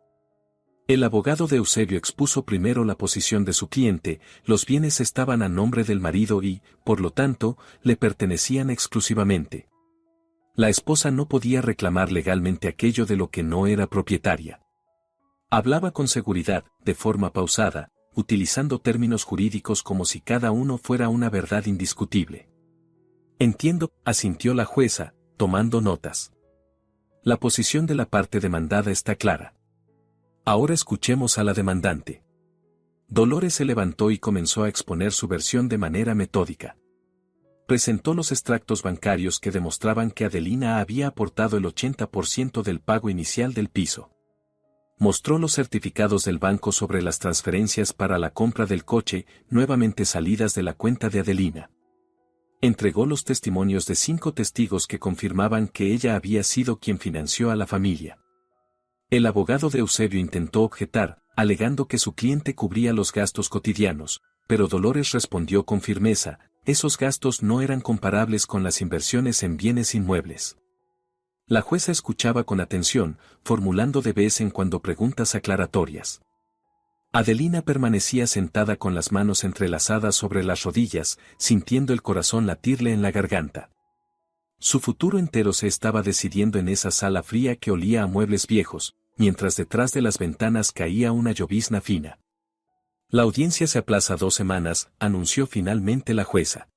El abogado de Eusebio expuso primero la posición de su cliente, los bienes estaban a nombre del marido y, por lo tanto, le pertenecían exclusivamente. La esposa no podía reclamar legalmente aquello de lo que no era propietaria. Hablaba con seguridad, de forma pausada, utilizando términos jurídicos como si cada uno fuera una verdad indiscutible. Entiendo, asintió la jueza, tomando notas. La posición de la parte demandada está clara. Ahora escuchemos a la demandante. Dolores se levantó y comenzó a exponer su versión de manera metódica. Presentó los extractos bancarios que demostraban que Adelina había aportado el 80% del pago inicial del piso. Mostró los certificados del banco sobre las transferencias para la compra del coche, nuevamente salidas de la cuenta de Adelina. Entregó los testimonios de 5 testigos que confirmaban que ella había sido quien financió a la familia. El abogado de Eusebio intentó objetar, alegando que su cliente cubría los gastos cotidianos, pero Dolores respondió con firmeza, esos gastos no eran comparables con las inversiones en bienes inmuebles. La jueza escuchaba con atención, formulando de vez en cuando preguntas aclaratorias. Adelina permanecía sentada con las manos entrelazadas sobre las rodillas, sintiendo el corazón latirle en la garganta. Su futuro entero se estaba decidiendo en esa sala fría que olía a muebles viejos, mientras detrás de las ventanas caía una llovizna fina. La audiencia se aplaza 2 semanas, anunció finalmente la jueza.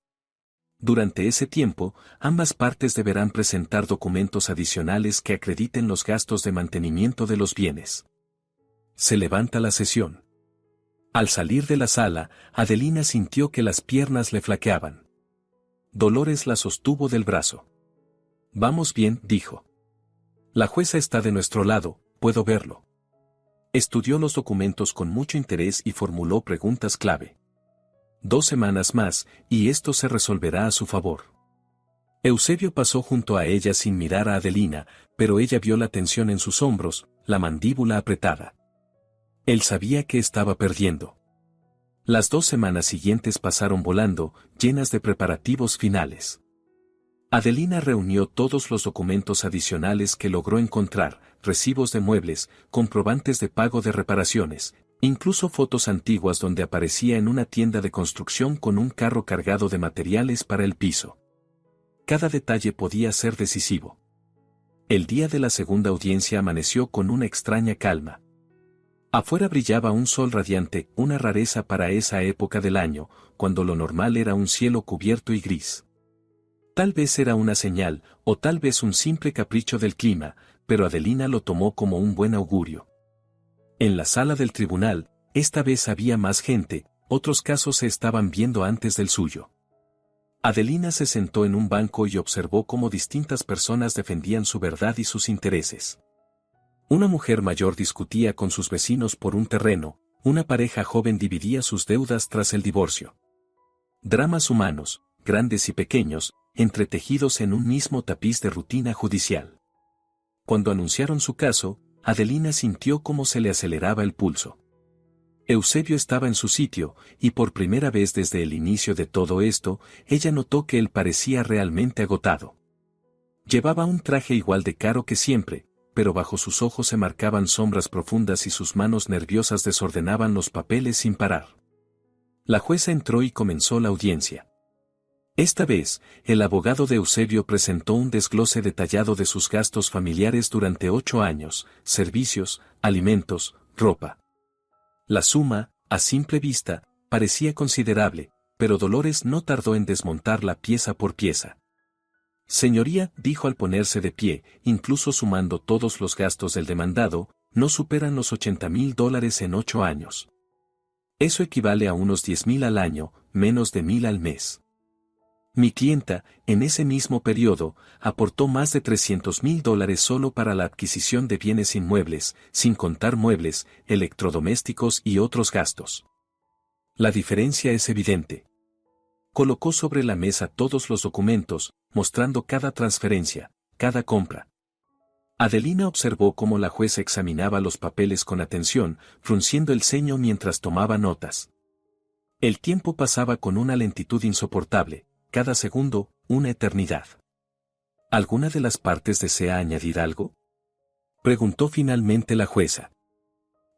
Durante ese tiempo, ambas partes deberán presentar documentos adicionales que acrediten los gastos de mantenimiento de los bienes. Se levanta la sesión. Al salir de la sala, Adelina sintió que las piernas le flaqueaban. Dolores la sostuvo del brazo. Vamos bien, dijo. La jueza está de nuestro lado, puedo verlo. Estudió los documentos con mucho interés y formuló preguntas clave. 2 semanas más, y esto se resolverá a su favor. Eusebio pasó junto a ella sin mirar a Adelina, pero ella vio la tensión en sus hombros, la mandíbula apretada. Él sabía que estaba perdiendo. Las 2 semanas siguientes pasaron volando, llenas de preparativos finales. Adelina reunió todos los documentos adicionales que logró encontrar, recibos de muebles, comprobantes de pago de reparaciones, incluso fotos antiguas donde aparecía en una tienda de construcción con un carro cargado de materiales para el piso. Cada detalle podía ser decisivo. El día de la segunda audiencia amaneció con una extraña calma. Afuera brillaba un sol radiante, una rareza para esa época del año, cuando lo normal era un cielo cubierto y gris. Tal vez era una señal, o tal vez un simple capricho del clima, pero Adelina lo tomó como un buen augurio. En la sala del tribunal, esta vez había más gente, otros casos se estaban viendo antes del suyo. Adelina se sentó en un banco y observó cómo distintas personas defendían su verdad y sus intereses. Una mujer mayor discutía con sus vecinos por un terreno, una pareja joven dividía sus deudas tras el divorcio. Dramas humanos, grandes y pequeños, entretejidos en un mismo tapiz de rutina judicial. Cuando anunciaron su caso, Adelina sintió cómo se le aceleraba el pulso. Eusebio estaba en su sitio, y por primera vez desde el inicio de todo esto, ella notó que él parecía realmente agotado. Llevaba un traje igual de caro que siempre, pero bajo sus ojos se marcaban sombras profundas y sus manos nerviosas desordenaban los papeles sin parar. La jueza entró y comenzó la audiencia. Esta vez, el abogado de Eusebio presentó un desglose detallado de sus gastos familiares durante 8 años, servicios, alimentos, ropa. La suma, a simple vista, parecía considerable, pero Dolores no tardó en desmontarla pieza por pieza. Señoría, dijo al ponerse de pie, incluso sumando todos los gastos del demandado, no superan los $80.000 en 8 años. Eso equivale a unos 10.000 al año, menos de 1.000 al mes. Mi clienta, en ese mismo periodo, aportó más de $300.000 solo para la adquisición de bienes inmuebles, sin contar muebles, electrodomésticos y otros gastos. La diferencia es evidente. Colocó sobre la mesa todos los documentos, mostrando cada transferencia, cada compra. Adelina observó cómo la jueza examinaba los papeles con atención, frunciendo el ceño mientras tomaba notas. El tiempo pasaba con una lentitud insoportable, cada segundo, una eternidad. ¿Alguna de las partes desea añadir algo?, preguntó finalmente la jueza.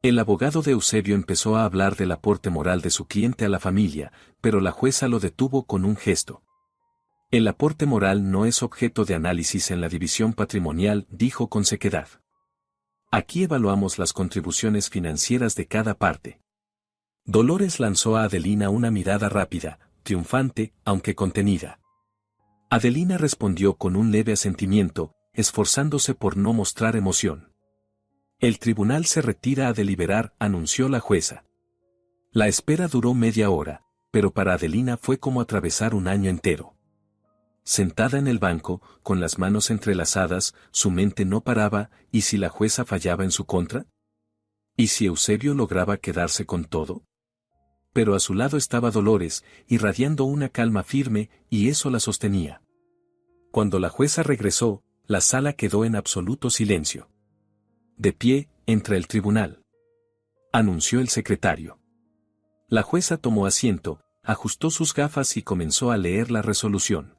El abogado de Eusebio empezó a hablar del aporte moral de su cliente a la familia, pero la jueza lo detuvo con un gesto. El aporte moral no es objeto de análisis en la división patrimonial, dijo con sequedad. Aquí evaluamos las contribuciones financieras de cada parte. Dolores lanzó a Adelina una mirada rápida, triunfante, aunque contenida. Adelina respondió con un leve asentimiento, esforzándose por no mostrar emoción. El tribunal se retira a deliberar, anunció la jueza. La espera duró media hora, pero para Adelina fue como atravesar un año entero. Sentada en el banco, con las manos entrelazadas, su mente no paraba, ¿y si la jueza fallaba en su contra? ¿Y si Eusebio lograba quedarse con todo? Pero a su lado estaba Dolores, irradiando una calma firme, y eso la sostenía. Cuando la jueza regresó, la sala quedó en absoluto silencio. De pie, entra el tribunal, anunció el secretario. La jueza tomó asiento, ajustó sus gafas y comenzó a leer la resolución.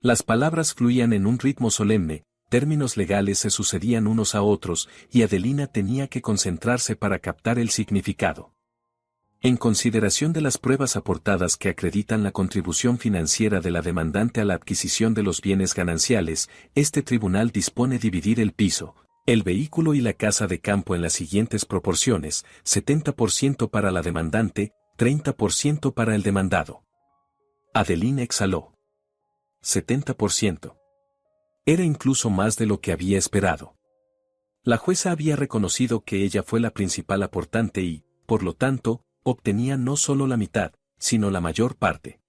Las palabras fluían en un ritmo solemne, términos legales se sucedían unos a otros, y Adelina tenía que concentrarse para captar el significado. En consideración de las pruebas aportadas que acreditan la contribución financiera de la demandante a la adquisición de los bienes gananciales, este tribunal dispone dividir el piso, el vehículo y la casa de campo en las siguientes proporciones: 70% para la demandante, 30% para el demandado. Adelina exhaló. 70%. Era incluso más de lo que había esperado. La jueza había reconocido que ella fue la principal aportante y, por lo tanto, obtenía no solo la mitad, sino la mayor parte.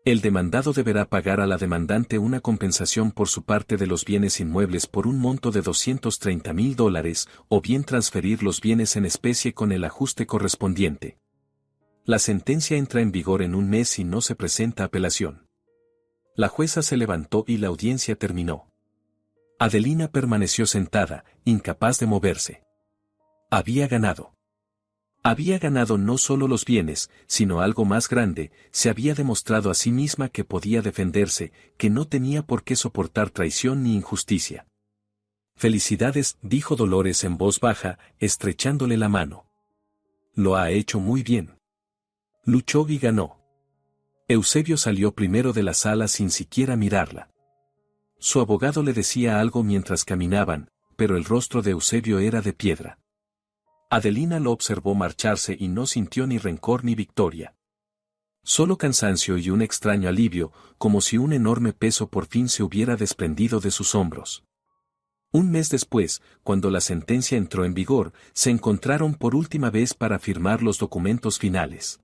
El demandado deberá pagar a la demandante una compensación por su parte de los bienes inmuebles por un monto de $230.000 o bien transferir los bienes en especie con el ajuste correspondiente. La sentencia entra en vigor en un mes y no se presenta apelación. La jueza se levantó y la audiencia terminó. Adelina permaneció sentada, incapaz de moverse. Había ganado. Había ganado no solo los bienes, sino algo más grande, se había demostrado a sí misma que podía defenderse, que no tenía por qué soportar traición ni injusticia. Felicidades, dijo Dolores en voz baja, estrechándole la mano. Lo ha hecho muy bien. Luchó y ganó. Eusebio salió primero de la sala sin siquiera mirarla. Su abogado le decía algo mientras caminaban, pero el rostro de Eusebio era de piedra. Adelina lo observó marcharse y no sintió ni rencor ni victoria. Solo cansancio y un extraño alivio, como si un enorme peso por fin se hubiera desprendido de sus hombros. Un mes después, cuando la sentencia entró en vigor, se encontraron por última vez para firmar los documentos finales.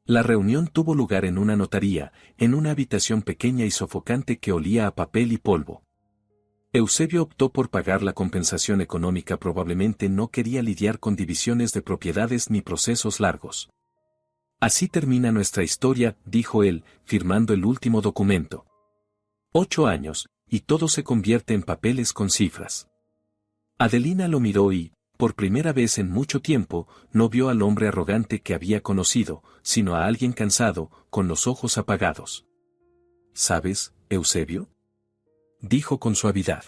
La reunión tuvo lugar en una notaría, en una habitación pequeña y sofocante que olía a papel y polvo. Eusebio optó por pagar la compensación económica, probablemente no quería lidiar con divisiones de propiedades ni procesos largos. Así termina nuestra historia, dijo él, firmando el último documento. 8 años, y todo se convierte en papeles con cifras. Adelina lo miró y, por primera vez en mucho tiempo, no vio al hombre arrogante que había conocido, sino a alguien cansado, con los ojos apagados. ¿Sabes, Eusebio?, dijo con suavidad.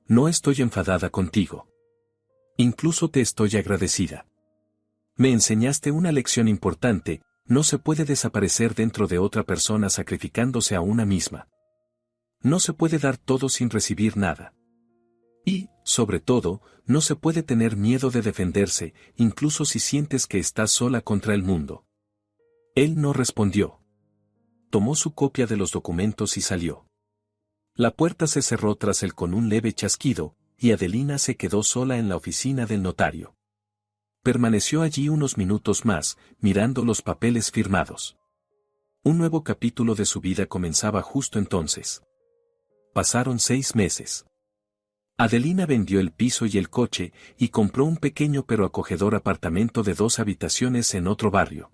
No estoy enfadada contigo. Incluso te estoy agradecida. Me enseñaste una lección importante: no se puede desaparecer dentro de otra persona sacrificándose a una misma. No se puede dar todo sin recibir nada. Y, sobre todo, no se puede tener miedo de defenderse, incluso si sientes que estás sola contra el mundo. Él no respondió. Tomó su copia de los documentos y salió. La puerta se cerró tras él con un leve chasquido, y Adelina se quedó sola en la oficina del notario. Permaneció allí unos minutos más, mirando los papeles firmados. Un nuevo capítulo de su vida comenzaba justo entonces. Pasaron 6 meses. Adelina vendió el piso y el coche y compró un pequeño pero acogedor apartamento de 2 habitaciones en otro barrio.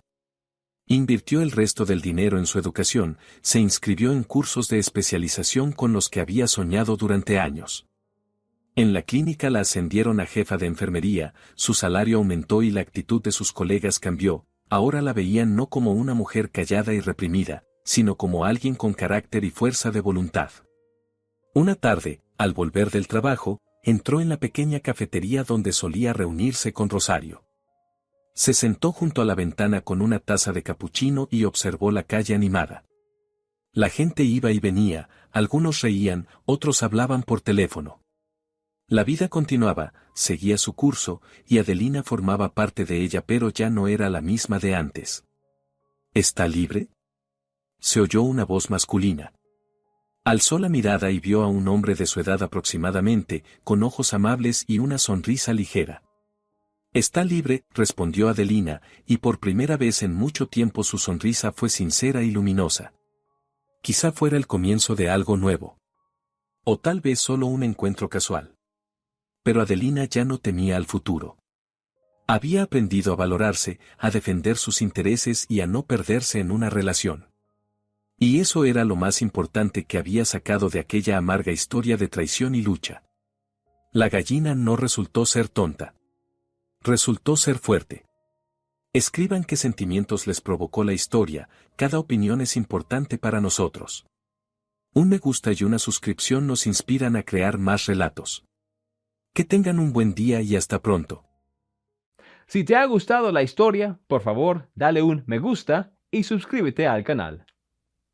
Invirtió el resto del dinero en su educación, se inscribió en cursos de especialización con los que había soñado durante años. En la clínica la ascendieron a jefa de enfermería, su salario aumentó y la actitud de sus colegas cambió, ahora la veían no como una mujer callada y reprimida, sino como alguien con carácter y fuerza de voluntad. Una tarde, al volver del trabajo, entró en la pequeña cafetería donde solía reunirse con Rosario. Se sentó junto a la ventana con una taza de capuchino y observó la calle animada. La gente iba y venía, algunos reían, otros hablaban por teléfono. La vida continuaba, seguía su curso, y Adelina formaba parte de ella, pero ya no era la misma de antes. ¿Está libre?, se oyó una voz masculina. Alzó la mirada y vio a un hombre de su edad aproximadamente, con ojos amables y una sonrisa ligera. «Está libre», respondió Adelina, y por primera vez en mucho tiempo su sonrisa fue sincera y luminosa. Quizá fuera el comienzo de algo nuevo. O tal vez solo un encuentro casual. Pero Adelina ya no temía al futuro. Había aprendido a valorarse, a defender sus intereses y a no perderse en una relación. Y eso era lo más importante que había sacado de aquella amarga historia de traición y lucha. La gallina no resultó ser tonta. Resultó ser fuerte. Escriban qué sentimientos les provocó la historia, cada opinión es importante para nosotros. Un me gusta y una suscripción nos inspiran a crear más relatos. Que tengan un buen día y hasta pronto. Si te ha gustado la historia, por favor, dale un me gusta y suscríbete al canal.